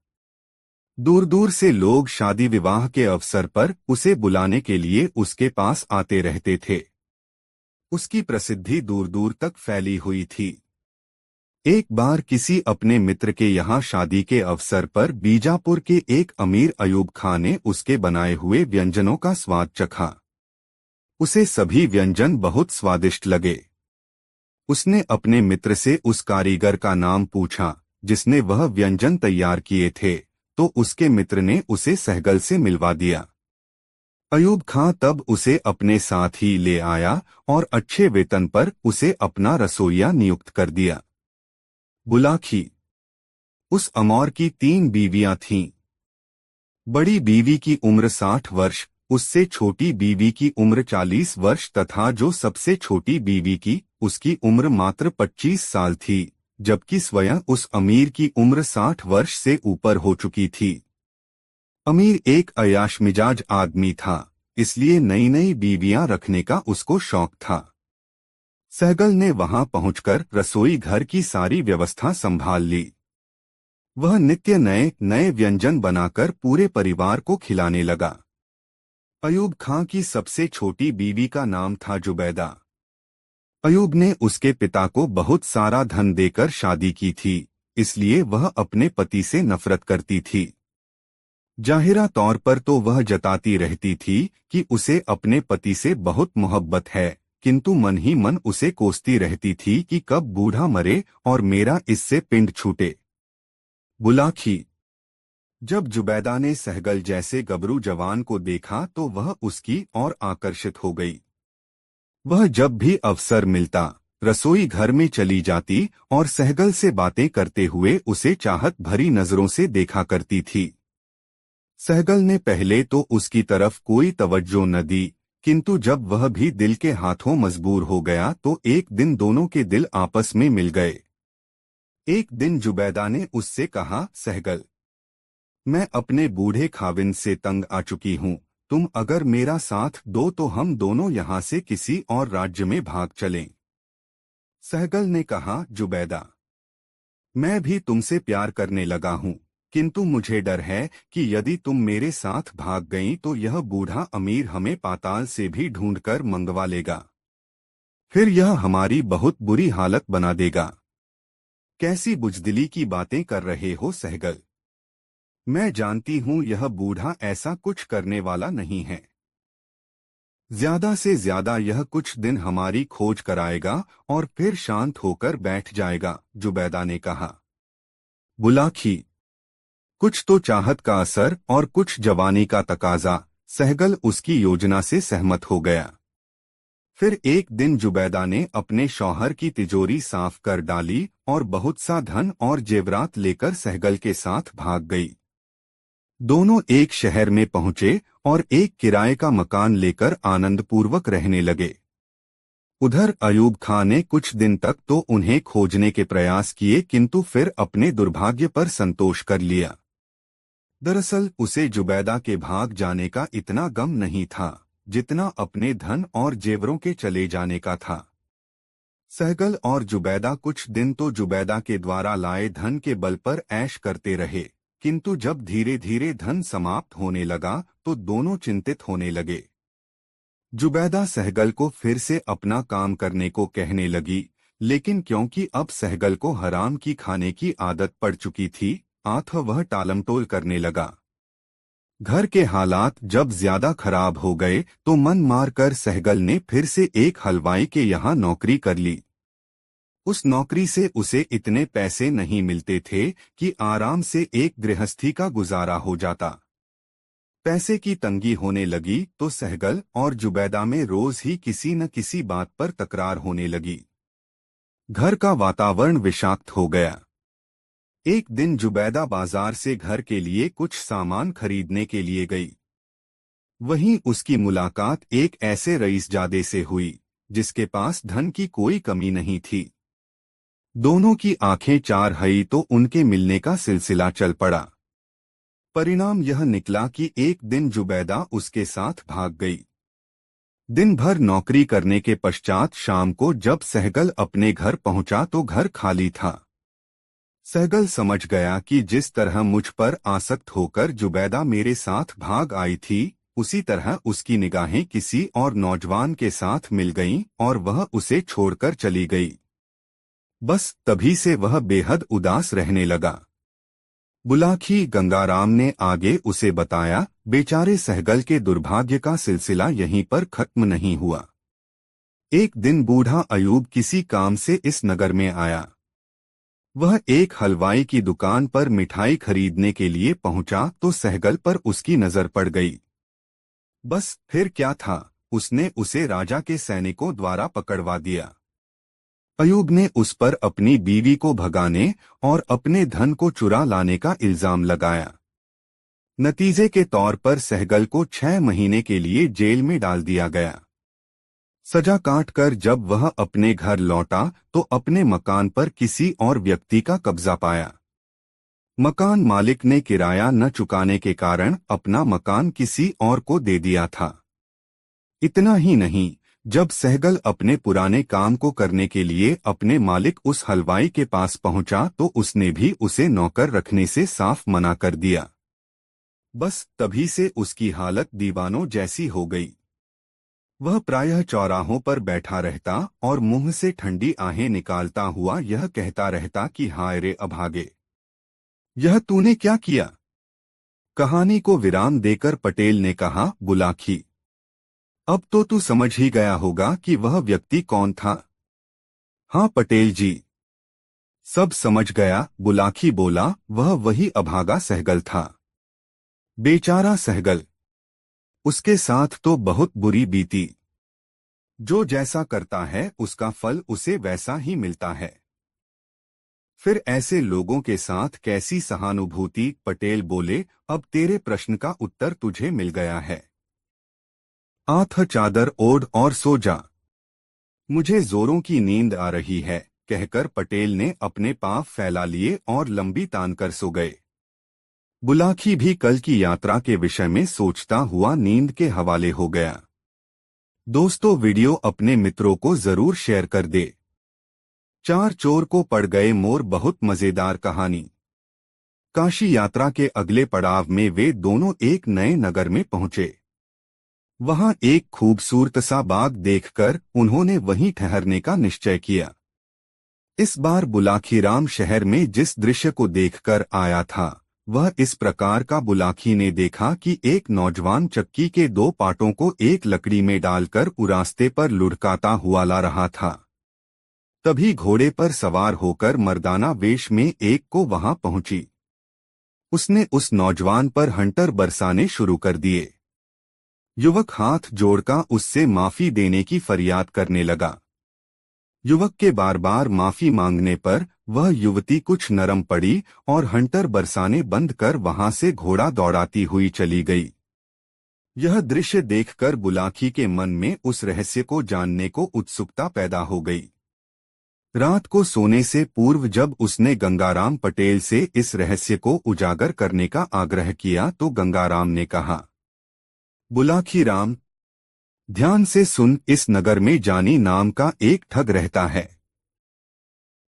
दूर दूर से लोग शादी विवाह के अवसर पर उसे बुलाने के लिए उसके पास आते रहते थे। उसकी प्रसिद्धि दूर दूर तक फैली हुई थी। एक बार किसी अपने मित्र के यहाँ शादी के अवसर पर बीजापुर के एक अमीर अयूब खां ने उसके बनाए हुए व्यंजनों का स्वाद चखा। उसे सभी व्यंजन बहुत स्वादिष्ट लगे। उसने अपने मित्र से उस कारीगर का नाम पूछा जिसने वह व्यंजन तैयार किए थे, तो उसके मित्र ने उसे सहगल से मिलवा दिया। अयूब खां तब उसे अपने साथ ही ले आया और अच्छे वेतन पर उसे अपना रसोइया नियुक्त कर दिया। बुलाकी, उस अमौर की 3 बीवियां थीं। बड़ी बीवी की उम्र 60 वर्ष, उससे छोटी बीवी की उम्र 40 वर्ष तथा जो सबसे छोटी बीवी की, उसकी उम्र मात्र 25 साल थी, जबकि स्वयं उस अमीर की उम्र 60 वर्ष से ऊपर हो चुकी थी। अमीर एक अयाश मिजाज आदमी था, इसलिए नई नई बीवियां रखने का उसको शौक था। सहगल ने वहां पहुंचकर रसोई घर की सारी व्यवस्था संभाल ली। वह नित्य नए नए व्यंजन बनाकर पूरे परिवार को खिलाने लगा। अयूब खां की सबसे छोटी बीवी का नाम था जुबैदा। अयूब ने उसके पिता को बहुत सारा धन देकर शादी की थी, इसलिए वह अपने पति से नफरत करती थी। जाहिरा तौर पर तो वह जताती रहती थी कि उसे अपने पति से बहुत मोहब्बत है, किंतु मन ही मन उसे कोसती रहती थी कि कब बूढ़ा मरे और मेरा इससे पिंड छूटे। बुलाखी, जब जुबैदा ने सहगल जैसे गबरू जवान को देखा तो वह उसकी ओर आकर्षित हो गई। वह जब भी अवसर मिलता रसोई घर में चली जाती और सहगल से बातें करते हुए उसे चाहत भरी नजरों से देखा करती थी। सहगल ने पहले तो उसकी तरफ कोई तवज्जो न दी, किंतु जब वह भी दिल के हाथों मजबूर हो गया तो एक दिन दोनों के दिल आपस में मिल गए। एक दिन जुबैदा ने उससे कहा, सहगल, मैं अपने बूढ़े खाविंद से तंग आ चुकी हूँ, तुम अगर मेरा साथ दो तो हम दोनों यहाँ से किसी और राज्य में भाग चलें। सहगल ने कहा, जुबैदा, मैं भी तुमसे प्यार करने लगा हूँ, किंतु मुझे डर है कि यदि तुम मेरे साथ भाग गईं तो यह बूढ़ा अमीर हमें पाताल से भी ढूंढकर मंगवा लेगा। फिर यह हमारी बहुत बुरी हालत बना देगा। कैसी बुजदिली की बातें कर रहे हो सहगल? मैं जानती हूँ यह बूढ़ा ऐसा कुछ करने वाला नहीं है। ज्यादा से ज्यादा यह कुछ दिन हमारी खोज कराएगा और फिर शांत होकर बैठ जाएगा, जुबैदा ने कहा। बुलाखी, कुछ तो चाहत का असर और कुछ जवानी का तकाजा, सहगल उसकी योजना से सहमत हो गया। फिर एक दिन जुबैदा ने अपने शौहर की तिजोरी साफ कर डाली और बहुत सा धन और जेवरात लेकर सहगल के साथ भाग गई। दोनों एक शहर में पहुंचे और एक किराए का मकान लेकर आनंदपूर्वक रहने लगे। उधर अयूब खां ने कुछ दिन तक तो उन्हें खोजने के प्रयास किए, किंतु फिर अपने दुर्भाग्य पर संतोष कर लिया। दरअसल उसे जुबैदा के भाग जाने का इतना गम नहीं था जितना अपने धन और जेवरों के चले जाने का था। सहगल और जुबैदा कुछ दिन तो जुबैदा के द्वारा लाए धन के बल पर ऐश करते रहे, किंतु जब धीरे धीरे धन समाप्त होने लगा तो दोनों चिंतित होने लगे। जुबैदा सहगल को फिर से अपना काम करने को कहने लगी, लेकिन क्योंकि अब सहगल को हराम की खाने की आदत पड़ चुकी थी, वह टालमटोल करने लगा। घर के हालात जब ज्यादा खराब हो गए तो मन मारकर सहगल ने फिर से एक हलवाई के यहाँ नौकरी कर ली। उस नौकरी से उसे इतने पैसे नहीं मिलते थे कि आराम से एक गृहस्थी का गुजारा हो जाता। पैसे की तंगी होने लगी तो सहगल और जुबैदा में रोज ही किसी न किसी बात पर तकरार होने लगी। घर का वातावरण विषाक्त हो गया। एक दिन जुबैदा बाजार से घर के लिए कुछ सामान खरीदने के लिए गई। वहीं उसकी मुलाकात एक ऐसे रईसजादे से हुई जिसके पास धन की कोई कमी नहीं थी। दोनों की आंखें चार हई तो उनके मिलने का सिलसिला चल पड़ा। परिणाम यह निकला कि एक दिन जुबैदा उसके साथ भाग गई। दिन भर नौकरी करने के पश्चात शाम को जब सहगल अपने घर पहुंचा तो घर खाली था। सहगल समझ गया कि जिस तरह मुझ पर आसक्त होकर जुबैदा मेरे साथ भाग आई थी, उसी तरह उसकी निगाहें किसी और नौजवान के साथ मिल गईं और वह उसे छोड़कर चली गई। बस तभी से वह बेहद उदास रहने लगा। बुलाखी गंगाराम ने आगे उसे बताया, बेचारे सहगल के दुर्भाग्य का सिलसिला यहीं पर खत्म नहीं हुआ। एक दिन बूढ़ा अयूब किसी काम से इस नगर में आया। वह एक हलवाई की दुकान पर मिठाई खरीदने के लिए पहुंचा तो सहगल पर उसकी नजर पड़ गई। बस फिर क्या था, उसने उसे राजा के सैनिकों द्वारा पकड़वा दिया। अयूब ने उस पर अपनी बीवी को भगाने और अपने धन को चुरा लाने का इल्जाम लगाया। नतीजे के तौर पर सहगल को 6 महीने के लिए जेल में डाल दिया गया। सजा काटकर जब वह अपने घर लौटा तो अपने मकान पर किसी और व्यक्ति का कब्जा पाया। मकान मालिक ने किराया न चुकाने के कारण अपना मकान किसी और को दे दिया था। इतना ही नहीं, जब सहगल अपने पुराने काम को करने के लिए अपने मालिक उस हलवाई के पास पहुंचा तो उसने भी उसे नौकर रखने से साफ मना कर दिया। बस तभी से उसकी हालत दीवानों जैसी हो गई। वह प्रायः चौराहों पर बैठा रहता और मुंह से ठंडी आहें निकालता हुआ यह कहता रहता कि हाय रे अभागे, यह तूने क्या किया। कहानी को विराम देकर पटेल ने कहा, बुलाखी, अब तो तू समझ ही गया होगा कि वह व्यक्ति कौन था। हाँ पटेल जी, सब समझ गया, बुलाखी बोला, वह वही अभागा सहगल था। बेचारा सहगल, उसके साथ तो बहुत बुरी बीती। जो जैसा करता है उसका फल उसे वैसा ही मिलता है। फिर ऐसे लोगों के साथ कैसी सहानुभूति। पटेल बोले, अब तेरे प्रश्न का उत्तर तुझे मिल गया है। आठ चादर ओढ़ और सो जा, मुझे जोरों की नींद आ रही है, कहकर पटेल ने अपने पाँव फैला लिए और लंबी तान कर सो गए। बुलाखी भी कल की यात्रा के विषय में सोचता हुआ नींद के हवाले हो गया। दोस्तों, वीडियो अपने मित्रों को जरूर शेयर कर दे। चार चोर को पड़ गए मोर बहुत मजेदार कहानी। काशी यात्रा के अगले पड़ाव में वे दोनों एक नए नगर में पहुंचे। वहां एक खूबसूरत सा बाग देखकर उन्होंने वहीं ठहरने का निश्चय किया। इस बार बुलाखीराम शहर में जिस दृश्य को देखकर आया था वह इस प्रकार का। बुलाखी ने देखा कि एक नौजवान चक्की के 2 पाटों को एक लकड़ी में डालकर उरास्ते पर लुढ़काता हुआ ला रहा था। तभी घोड़े पर सवार होकर मर्दाना वेश में एक को वहां पहुंची। उसने उस नौजवान पर हंटर बरसाने शुरू कर दिए। युवक हाथ जोड़कर उससे माफी देने की फरियाद करने लगा। युवक के बार बार माफी मांगने पर वह युवती कुछ नरम पड़ी और हंटर बरसाने बंद कर वहां से घोड़ा दौड़ाती हुई चली गई। यह दृश्य देखकर बुलाखी के मन में उस रहस्य को जानने को उत्सुकता पैदा हो गई। रात को सोने से पूर्व जब उसने गंगाराम पटेल से इस रहस्य को उजागर करने का आग्रह किया तो गंगाराम ने कहा, बुलाखीराम, ध्यान से सुन, इस नगर में जानी नाम का एक ठग रहता है।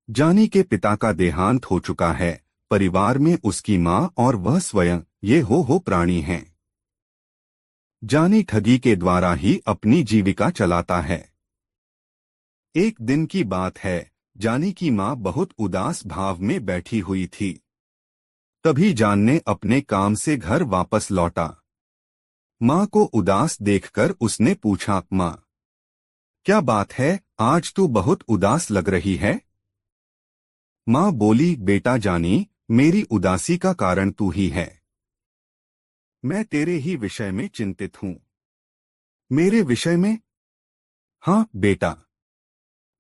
जानी के पिता का देहांत हो चुका है। परिवार में उसकी मां और वह स्वयं ये हो प्राणी हैं। जानी ठगी के द्वारा ही अपनी जीविका चलाता है। एक दिन की बात है, जानी की मां बहुत उदास भाव में बैठी हुई थी। तभी जान ने अपने काम से घर वापस लौटा। मां को उदास देखकर उसने पूछा, मां, क्या बात है, आज तू बहुत उदास लग रही है। मां बोली, बेटा जानी, मेरी उदासी का कारण तू ही है। मैं तेरे ही विषय में चिंतित हूँ। मेरे विषय में? हाँ बेटा।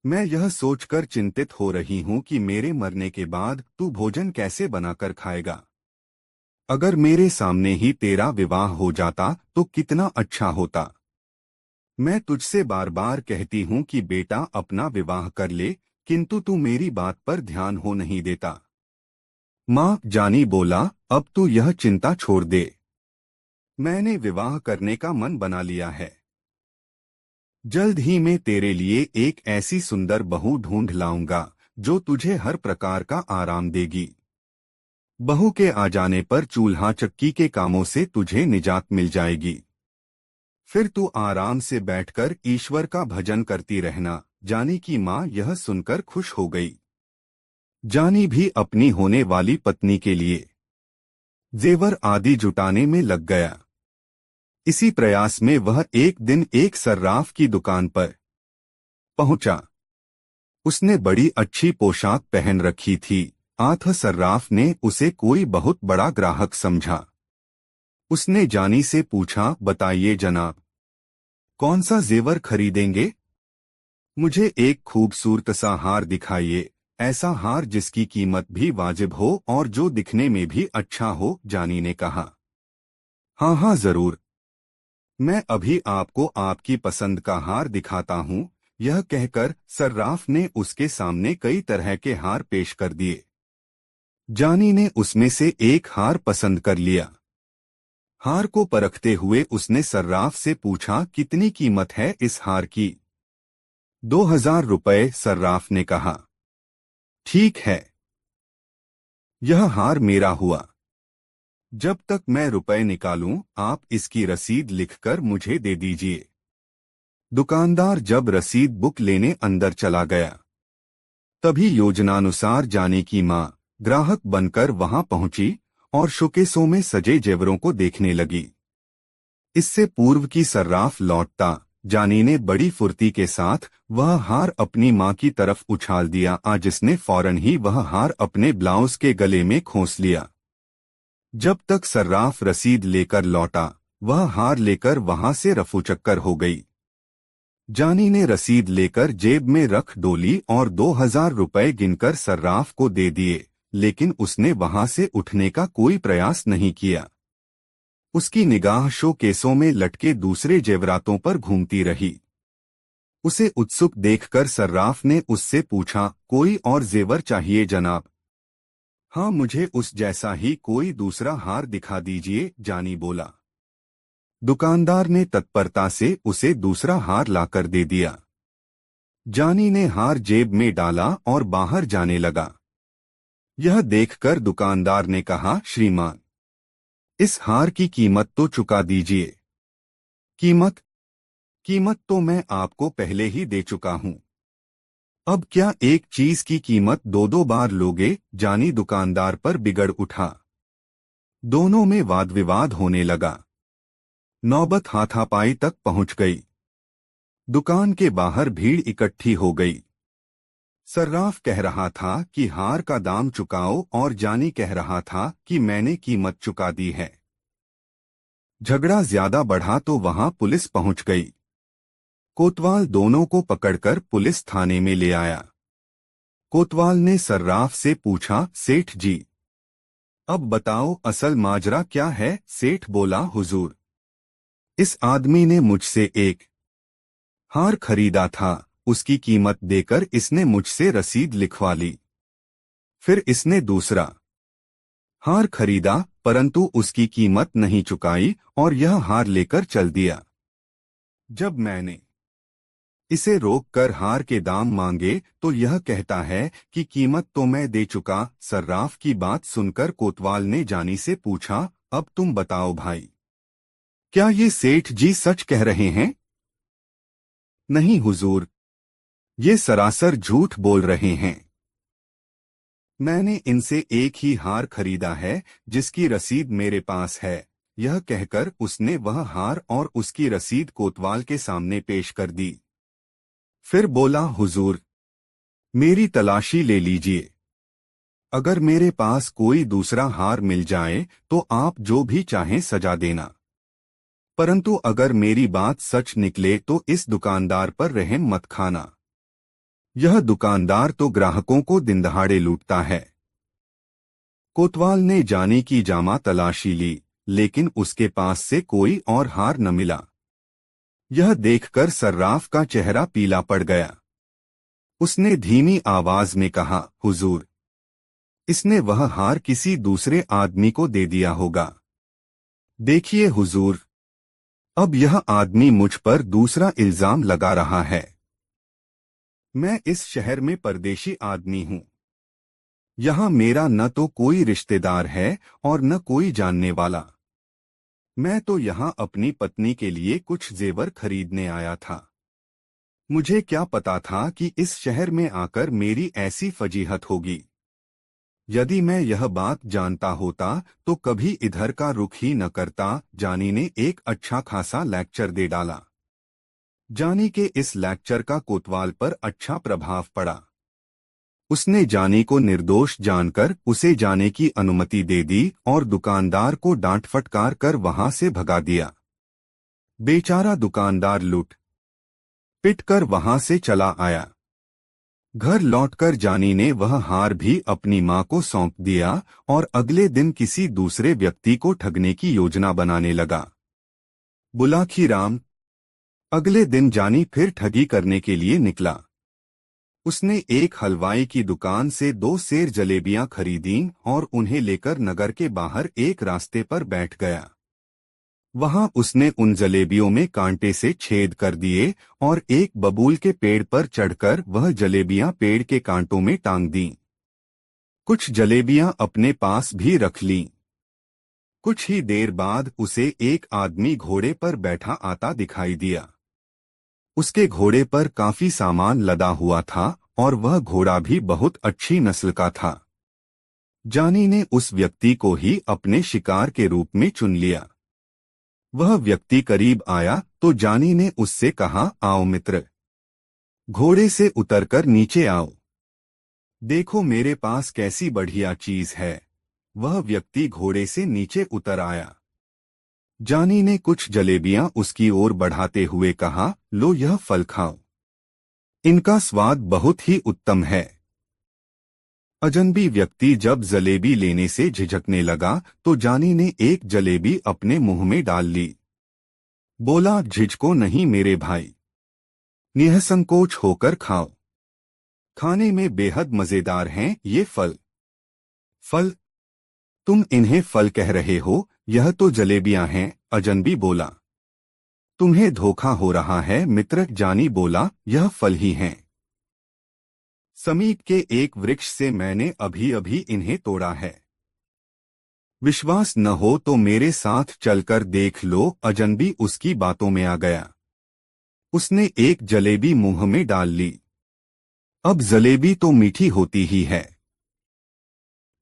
मैं यह सोचकर चिंतित हो रही हूँ कि मेरे मरने के बाद तू भोजन कैसे बनाकर खाएगा। अगर मेरे सामने ही तेरा विवाह हो जाता तो कितना अच्छा होता। मैं तुझसे बार बार कहती हूँ कि बेटा अपना विवाह कर ले, किंतु तू मेरी बात पर ध्यान हो नहीं देता। माँ, जानी बोला, अब तू यह चिंता छोड़ दे। मैंने विवाह करने का मन बना लिया है। जल्द ही मैं तेरे लिए एक ऐसी सुंदर बहू ढूंढ लाऊंगा जो तुझे हर प्रकार का आराम देगी। बहू के आ जाने पर चूल्हा चक्की के कामों से तुझे निजात मिल जाएगी। फिर तू आराम से बैठकर ईश्वर का भजन करती रहना। जानी की माँ यह सुनकर खुश हो गई। जानी भी अपनी होने वाली पत्नी के लिए जेवर आदि जुटाने में लग गया। इसी प्रयास में वह एक दिन एक सर्राफ की दुकान पर पहुंचा। उसने बड़ी अच्छी पोशाक पहन रखी थी। आठ सर्राफ ने उसे कोई बहुत बड़ा ग्राहक समझा। उसने जानी से पूछा, बताइए जनाब, कौन सा जेवर खरीदेंगे? मुझे एक खूबसूरत सा हार दिखाइए, ऐसा हार जिसकी कीमत भी वाजिब हो और जो दिखने में भी अच्छा हो। जानी ने कहा, हाँ हाँ जरूर, मैं अभी आपको आपकी पसंद का हार दिखाता हूँ। यह कहकर सर्राफ ने उसके सामने कई तरह के हार पेश कर दिए। जानी ने उसमें से एक हार पसंद कर लिया। हार को परखते हुए उसने सर्राफ से पूछा, कितनी कीमत है इस हार की? 2000 रुपए, सर्राफ ने कहा। ठीक है, यह हार मेरा हुआ। जब तक मैं रुपए निकालूं, आप इसकी रसीद लिखकर मुझे दे दीजिए। दुकानदार जब रसीद बुक लेने अंदर चला गया, तभी योजनानुसार जानी की माँ ग्राहक बनकर वहां पहुंची और शोकेसों में सजे जेवरों को देखने लगी। इससे पूर्व की सर्राफ लौटता, जानी ने बड़ी फुर्ती के साथ वह हार अपनी माँ की तरफ उछाल दिया, जिसने फौरन ही वह हार अपने ब्लाउज के गले में खोस लिया। जब तक सर्राफ रसीद लेकर लौटा, वह हार लेकर वहां से रफूचक्कर हो गई। जानी ने रसीद लेकर जेब में रख डोली और 2000 रुपए गिनकर सर्राफ को दे दिए, लेकिन उसने वहां से उठने का कोई प्रयास नहीं किया। उसकी निगाह शोकेसों में लटके दूसरे जेवरातों पर घूमती रही। उसे उत्सुक देखकर सर्राफ ने उससे पूछा, कोई और जेवर चाहिए जनाब? हाँ, मुझे उस जैसा ही कोई दूसरा हार दिखा दीजिए, जानी बोला। दुकानदार ने तत्परता से उसे दूसरा हार लाकर दे दिया। जानी ने हार जेब में डाला और बाहर जाने लगा। यह देखकर दुकानदार ने कहा, श्रीमान, इस हार की कीमत तो चुका दीजिए। कीमत? कीमत तो मैं आपको पहले ही दे चुका हूं। अब क्या एक चीज की कीमत दो दो बार लोगे? जानी दुकानदार पर बिगड़ उठा। दोनों में वाद विवाद होने लगा। नौबत हाथापाई तक पहुंच गई। दुकान के बाहर भीड़ इकट्ठी हो गई। सर्राफ कह रहा था कि हार का दाम चुकाओ और जानी कह रहा था कि मैंने कीमत चुका दी है। झगड़ा ज्यादा बढ़ा तो वहां पुलिस पहुंच गई। कोतवाल दोनों को पकड़कर पुलिस थाने में ले आया। कोतवाल ने सर्राफ से पूछा, सेठ जी, अब बताओ असल माजरा क्या है? सेठ बोला, हुजूर, इस आदमी ने मुझसे एक हार खरीदा था, उसकी कीमत देकर इसने मुझसे रसीद लिखवा ली। फिर इसने दूसरा हार खरीदा, परंतु उसकी कीमत नहीं चुकाई और यह हार लेकर चल दिया। जब मैंने इसे रोककर हार के दाम मांगे तो यह कहता है कि कीमत तो मैं दे चुका। सर्राफ की बात सुनकर कोतवाल ने जानी से पूछा, अब तुम बताओ भाई, क्या ये सेठ जी सच कह रहे हैं? नहीं हुजूर, ये सरासर झूठ बोल रहे हैं। मैंने इनसे एक ही हार खरीदा है जिसकी रसीद मेरे पास है। यह कहकर उसने वह हार और उसकी रसीद कोतवाल के सामने पेश कर दी। फिर बोला, हुजूर, मेरी तलाशी ले लीजिए। अगर मेरे पास कोई दूसरा हार मिल जाए तो आप जो भी चाहें सजा देना, परंतु अगर मेरी बात सच निकले तो इस दुकानदार पर रहम मत खाना। यह दुकानदार तो ग्राहकों को दिन दहाड़े लूटता है। कोतवाल ने जानी की जामा तलाशी ली, लेकिन उसके पास से कोई और हार न मिला। यह देखकर सर्राफ का चेहरा पीला पड़ गया। उसने धीमी आवाज में कहा, हुजूर, इसने वह हार किसी दूसरे आदमी को दे दिया होगा। देखिए हुजूर, अब यह आदमी मुझ पर दूसरा इल्जाम लगा रहा है। मैं इस शहर में परदेशी आदमी हूँ। यहाँ मेरा न तो कोई रिश्तेदार है और न कोई जानने वाला। मैं तो यहाँ अपनी पत्नी के लिए कुछ जेवर खरीदने आया था। मुझे क्या पता था कि इस शहर में आकर मेरी ऐसी फजीहत होगी। यदि मैं यह बात जानता होता तो कभी इधर का रुख ही न करता। जानी ने एक अच्छा खासा लेक्चर दे डाला। जानी के इस लेक्चर का कोतवाल पर अच्छा प्रभाव पड़ा। उसने जानी को निर्दोष जानकर उसे जाने की अनुमति दे दी और दुकानदार को डांट फटकार कर वहां से भगा दिया। बेचारा दुकानदार लूट पिट कर वहां से चला आया। घर लौटकर जानी ने वह हार भी अपनी मां को सौंप दिया और अगले दिन किसी दूसरे व्यक्ति को ठगने की योजना बनाने लगा। बुलाखीराम। अगले दिन जानी फिर ठगी करने के लिए निकला। उसने एक हलवाई की दुकान से 2 सेर जलेबियां खरीदीं और उन्हें लेकर नगर के बाहर एक रास्ते पर बैठ गया। वहां उसने उन जलेबियों में कांटे से छेद कर दिए और एक बबूल के पेड़ पर चढ़कर वह जलेबियां पेड़ के कांटों में टांग दीं। कुछ जलेबियां अपने पास भी रख लीं। कुछ ही देर बाद उसे एक आदमी घोड़े पर बैठा आता दिखाई दिया। उसके घोड़े पर काफी सामान लदा हुआ था और वह घोड़ा भी बहुत अच्छी नस्ल का था। जानी ने उस व्यक्ति को ही अपने शिकार के रूप में चुन लिया। वह व्यक्ति करीब आया तो जानी ने उससे कहा, आओ मित्र, घोड़े से उतरकर नीचे आओ। देखो मेरे पास कैसी बढ़िया चीज है। वह व्यक्ति घोड़े से नीचे उतर आया। जानी ने कुछ जलेबियां उसकी ओर बढ़ाते हुए कहा, लो यह फल खाओ। इनका स्वाद बहुत ही उत्तम है। अजनबी व्यक्ति जब जलेबी लेने से झिझकने लगा तो जानी ने एक जलेबी अपने मुंह में डाल ली। बोला, झिझको नहीं मेरे भाई, निःसंकोच होकर खाओ। खाने में बेहद मजेदार हैं ये फल। फल? तुम इन्हें फल कह रहे हो, यह तो जलेबियां हैं। अजनबी बोला। तुम्हें धोखा हो रहा है मित्र। जानी बोला, यह फल ही हैं। समीप के एक वृक्ष से मैंने अभी अभी इन्हें तोड़ा है। विश्वास न हो तो मेरे साथ चलकर देख लो। अजनबी उसकी बातों में आ गया। उसने एक जलेबी मुंह में डाल ली। अब जलेबी तो मीठी होती ही है।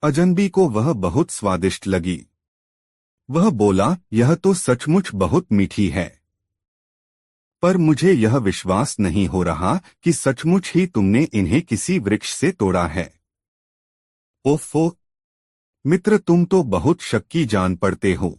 अजनबी को वह बहुत स्वादिष्ट लगी। वह बोला, यह तो सचमुच बहुत मीठी है, पर मुझे यह विश्वास नहीं हो रहा कि सचमुच ही तुमने इन्हें किसी वृक्ष से तोड़ा है। ओफो मित्र, तुम तो बहुत शक्की जान पड़ते हो।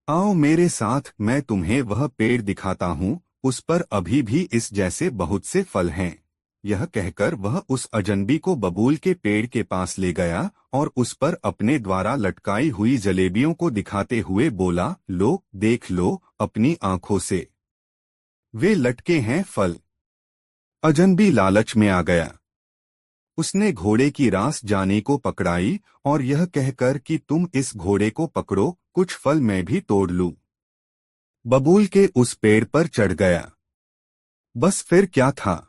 आओ मेरे साथ, मैं तुम्हें वह पेड़ दिखाता हूँ। उस पर अभी भी इस जैसे बहुत से फल हैं। यह कहकर वह उस अजनबी को बबूल के पेड़ के पास ले गया और उस पर अपने द्वारा लटकाई हुई जलेबियों को दिखाते हुए बोला, लो देख लो अपनी आंखों से, वे लटके हैं फल। अजनबी लालच में आ गया। उसने घोड़े की रास जानी को पकड़ाई और यह कहकर कि तुम इस घोड़े को पकड़ो, कुछ फल मैं भी तोड़ लूं। बबूल के उस पेड़ पर चढ़ गया। बस फिर क्या था,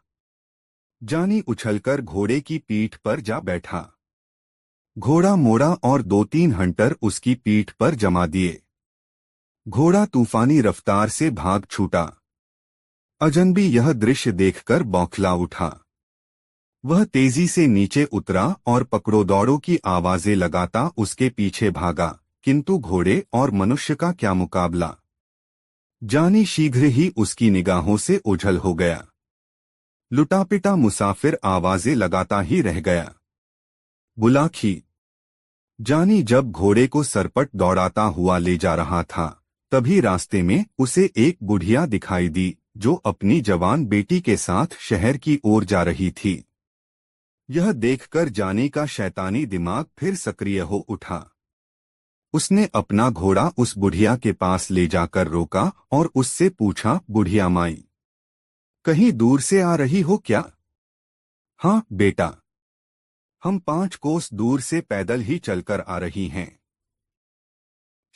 जानी उछलकर घोड़े की पीठ पर जा बैठा। घोड़ा मोड़ा और 2-3 हंटर उसकी पीठ पर जमा दिए। घोड़ा तूफानी रफ्तार से भाग छूटा। अजनबी यह दृश्य देखकर बौखला उठा। वह तेजी से नीचे उतरा और पकड़ो दौड़ो की आवाजें लगाता उसके पीछे भागा, किंतु घोड़े और मनुष्य का क्या मुकाबला। जानी शीघ्र ही उसकी निगाहों से ओझल हो गया। लुटापिटा मुसाफिर आवाजें लगाता ही रह गया। बुलाखी। जानी जब घोड़े को सरपट दौड़ाता हुआ ले जा रहा था, तभी रास्ते में उसे एक बुढ़िया दिखाई दी जो अपनी जवान बेटी के साथ शहर की ओर जा रही थी। यह देखकर जानी का शैतानी दिमाग फिर सक्रिय हो उठा। उसने अपना घोड़ा उस बुढ़िया के पास ले जाकर रोका और उससे पूछा, बुढ़िया माई, कहीं दूर से आ रही हो क्या? हाँ बेटा, हम 5 कोस दूर से पैदल ही चलकर आ रही हैं।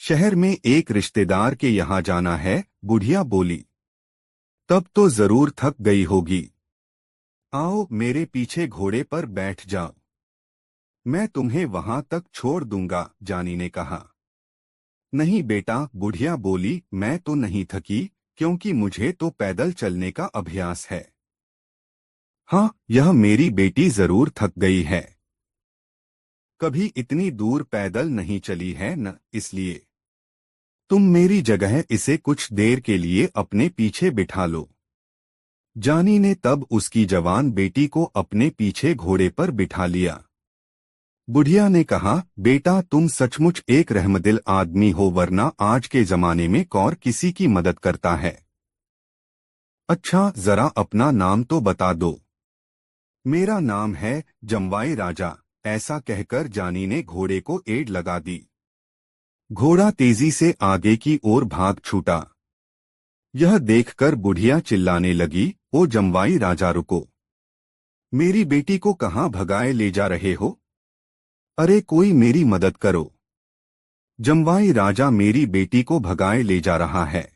शहर में एक रिश्तेदार के यहाँ जाना है, बुढ़िया बोली। तब तो जरूर थक गई होगी। आओ मेरे पीछे घोड़े पर बैठ जाओ, मैं तुम्हें वहां तक छोड़ दूंगा, जानी ने कहा। नहीं बेटा, बुढ़िया बोली, मैं तो नहीं थकी, क्योंकि मुझे तो पैदल चलने का अभ्यास है। हाँ, यह मेरी बेटी जरूर थक गई है, कभी इतनी दूर पैदल नहीं चली है न, इसलिए तुम मेरी जगह इसे कुछ देर के लिए अपने पीछे बिठा लो। जानी ने तब उसकी जवान बेटी को अपने पीछे घोड़े पर बिठा लिया। बुढ़िया ने कहा, बेटा तुम सचमुच एक रहमदिल आदमी हो, वरना आज के जमाने में कौन किसी की मदद करता है। अच्छा जरा अपना नाम तो बता दो। मेरा नाम है जमवाई राजा, ऐसा कहकर जानी ने घोड़े को एड़ लगा दी। घोड़ा तेजी से आगे की ओर भाग छूटा। यह देखकर बुढ़िया चिल्लाने लगी, ओ जमवाई राजा रुको, मेरी बेटी को कहाँ भगाए ले जा रहे हो? अरे कोई मेरी मदद करो, जमवाई राजा मेरी बेटी को भगाए ले जा रहा है।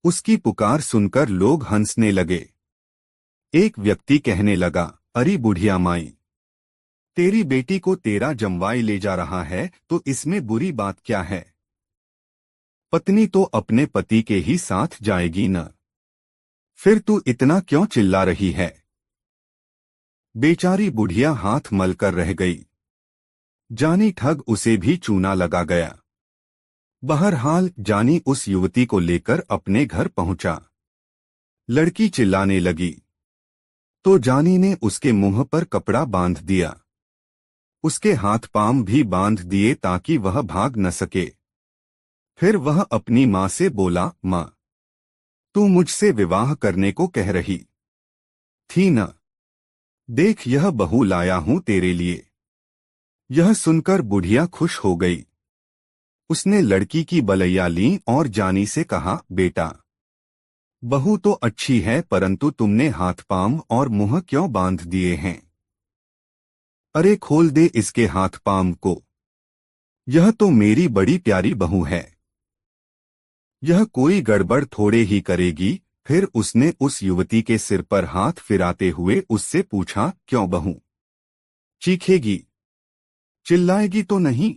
उसकी पुकार सुनकर लोग हंसने लगे। एक व्यक्ति कहने लगा, अरे बुढ़िया माई, तेरी बेटी को तेरा जमवाई ले जा रहा है तो इसमें बुरी बात क्या है? पत्नी तो अपने पति के ही साथ जाएगी न, फिर तू इतना क्यों चिल्ला रही है? बेचारी बुढ़िया हाथ मलकर रह गई। जानी ठग उसे भी चूना लगा गया। बहरहाल जानी उस युवती को लेकर अपने घर पहुंचा। लड़की चिल्लाने लगी तो जानी ने उसके मुंह पर कपड़ा बांध दिया। उसके हाथ पांव भी बांध दिए ताकि वह भाग न सके। फिर वह अपनी माँ से बोला, माँ, तू मुझसे विवाह करने को कह रही थी न? देख यह बहू लाया हूं तेरे लिए। यह सुनकर बुढ़िया खुश हो गई। उसने लड़की की बलैया ली और जानी से कहा, बेटा बहू तो अच्छी है, परंतु तुमने हाथ पांव और मुंह क्यों बांध दिए हैं? अरे खोल दे इसके हाथ पांव को, यह तो मेरी बड़ी प्यारी बहू है। यह कोई गड़बड़ थोड़े ही करेगी। फिर उसने उस युवती के सिर पर हाथ फिराते हुए उससे पूछा, क्यों बहू? चीखेगी, चिल्लाएगी तो नहीं?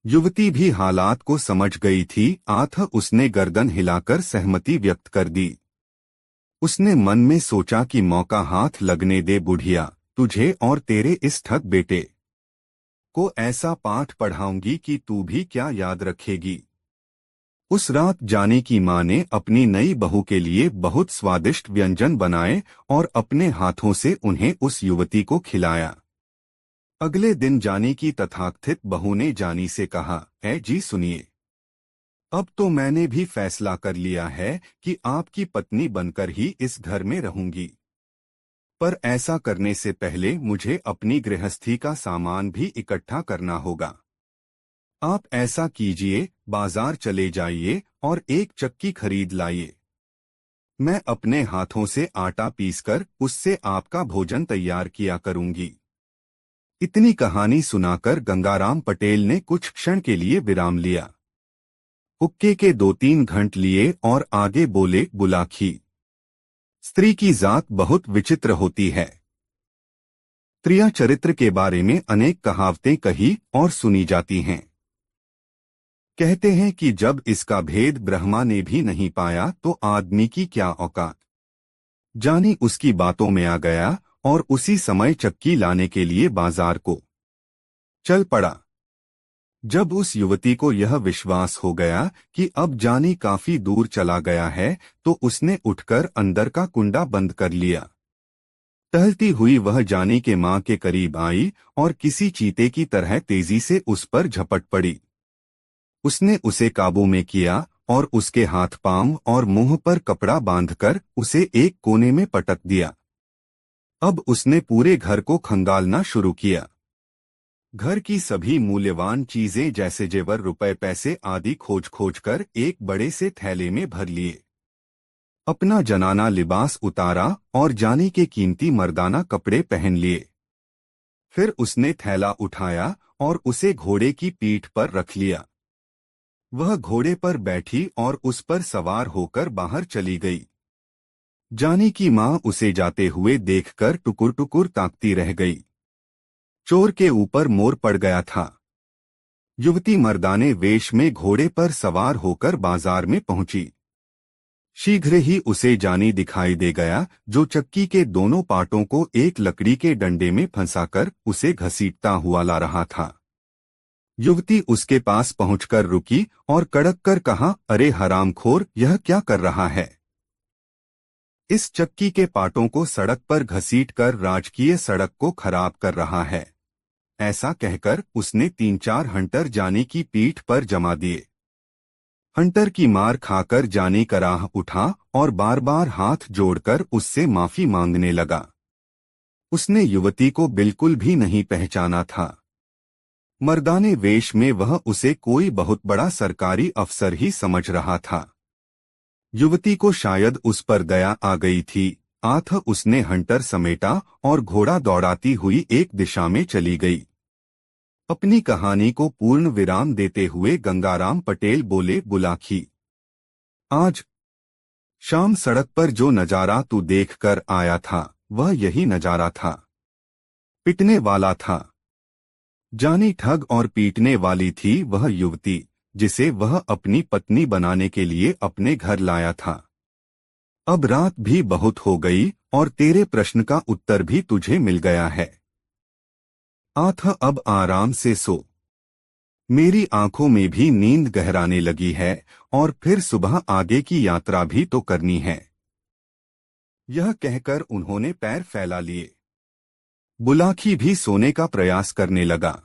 युवती भी हालात को समझ गई थी। उसने गर्दन हिलाकर सहमति व्यक्त कर दी। उसने मन में सोचा कि मौका हाथ लगने दे बुढ़िया, तुझे और तेरे इस ठग बेटे को ऐसा पाठ पढ़ाऊंगी कि तू भी क्या याद रखेगी। उस रात जानी की माँ ने अपनी नई बहू के लिए बहुत स्वादिष्ट व्यंजन बनाए और अपने हाथों से उन्हें उस युवती को खिलाया। अगले दिन जानी की तथाकथित बहू ने जानी से कहा, ऐ जी सुनिए, अब तो मैंने भी फैसला कर लिया है कि आपकी पत्नी बनकर ही इस घर में रहूंगी। पर ऐसा करने से पहले मुझे अपनी गृहस्थी का सामान भी इकट्ठा करना होगा। आप ऐसा कीजिए, बाजार चले जाइए और एक चक्की खरीद लाइए। मैं अपने हाथों से आटा पीसकर उससे आपका भोजन तैयार किया करूंगी। इतनी कहानी सुनाकर गंगाराम पटेल ने कुछ क्षण के लिए विराम लिया। हुक्के के 2-3 घंट लिए और आगे बोले, बुलाखी, स्त्री की जात बहुत विचित्र होती है। स्त्रियां चरित्र के बारे में अनेक कहावतें कही और सुनी जाती हैं। कहते हैं कि जब इसका भेद ब्रह्मा ने भी नहीं पाया तो आदमी की क्या औकात। जानी उसकी बातों में आ गया और उसी समय चक्की लाने के लिए बाजार को चल पड़ा। जब उस युवती को यह विश्वास हो गया कि अब जानी काफी दूर चला गया है तो उसने उठकर अंदर का कुंडा बंद कर लिया। टहलती हुई वह जानी के मां के करीब आई और किसी चीते की तरह तेजी से उस पर झपट पड़ी। उसने उसे काबू में किया और उसके हाथ पांव और मुंह पर कपड़ा बांधकर उसे एक कोने में पटक दिया। अब उसने पूरे घर को खंगालना शुरू किया। घर की सभी मूल्यवान चीजें जैसे जेवर, रुपए, पैसे आदि खोज खोज कर एक बड़े से थैले में भर लिए। अपना जनाना लिबास उतारा और जानी के कीमती मर्दाना कपड़े पहन लिए। फिर उसने थैला उठाया और उसे घोड़े की पीठ पर रख लिया। वह घोड़े पर बैठी और उस पर सवार होकर बाहर चली गई। जानी की मां उसे जाते हुए देखकर टुकुर टुकुर ताकती रह गई। चोर के ऊपर मोर पड़ गया था। युवती मर्दाने वेश में घोड़े पर सवार होकर बाजार में पहुंची। शीघ्र ही उसे जानी दिखाई दे गया, जो चक्की के दोनों पाटों को एक लकड़ी के डंडे में फंसाकर उसे घसीटता हुआ ला रहा था। युवती उसके पास पहुंचकर रुकी और कड़क कर कहा, अरे हरामखोर, यह क्या कर रहा है? इस चक्की के पाटों को सड़क पर घसीटकर राजकीय सड़क को खराब कर रहा है। ऐसा कहकर उसने 3-4 हंटर जानी की पीठ पर जमा दिए। हंटर की मार खाकर जानी कराह उठा और बार बार हाथ जोड़कर उससे माफी मांगने लगा। उसने युवती को बिल्कुल भी नहीं पहचाना था। मर्दाने वेश में वह उसे कोई बहुत बड़ा सरकारी अफसर ही समझ रहा था। युवती को शायद उस पर दया आ गई थी। आथ उसने हंटर समेटा और घोड़ा दौड़ाती हुई एक दिशा में चली गई। अपनी कहानी को पूर्ण विराम देते हुए गंगाराम पटेल बोले, बुलाखी, आज शाम सड़क पर जो नजारा तू देखकर आया था वह यही नजारा था। पिटने वाला था। जानी ठग और पीटने वाली थी वह युवती, जिसे वह अपनी पत्नी बनाने के लिए अपने घर लाया था। अब रात भी बहुत हो गई और तेरे प्रश्न का उत्तर भी तुझे मिल गया है। आथ अब आराम से सो। मेरी आंखों में भी नींद गहराने लगी है और फिर सुबह आगे की यात्रा भी तो करनी है। यह कहकर उन्होंने पैर फैला लिए। बुलाखी भी सोने का प्रयास करने लगा।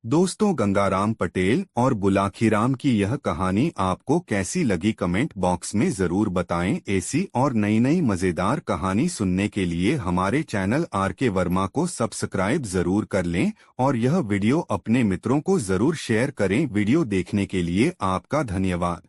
दोस्तों, गंगाराम पटेल और बुलाखीराम की यह कहानी आपको कैसी लगी कमेंट बॉक्स में जरूर बताएं। ऐसी और नई नई मजेदार कहानी सुनने के लिए हमारे चैनल आरके वर्मा को सब्सक्राइब जरूर कर लें और यह वीडियो अपने मित्रों को जरूर शेयर करें। वीडियो देखने के लिए आपका धन्यवाद।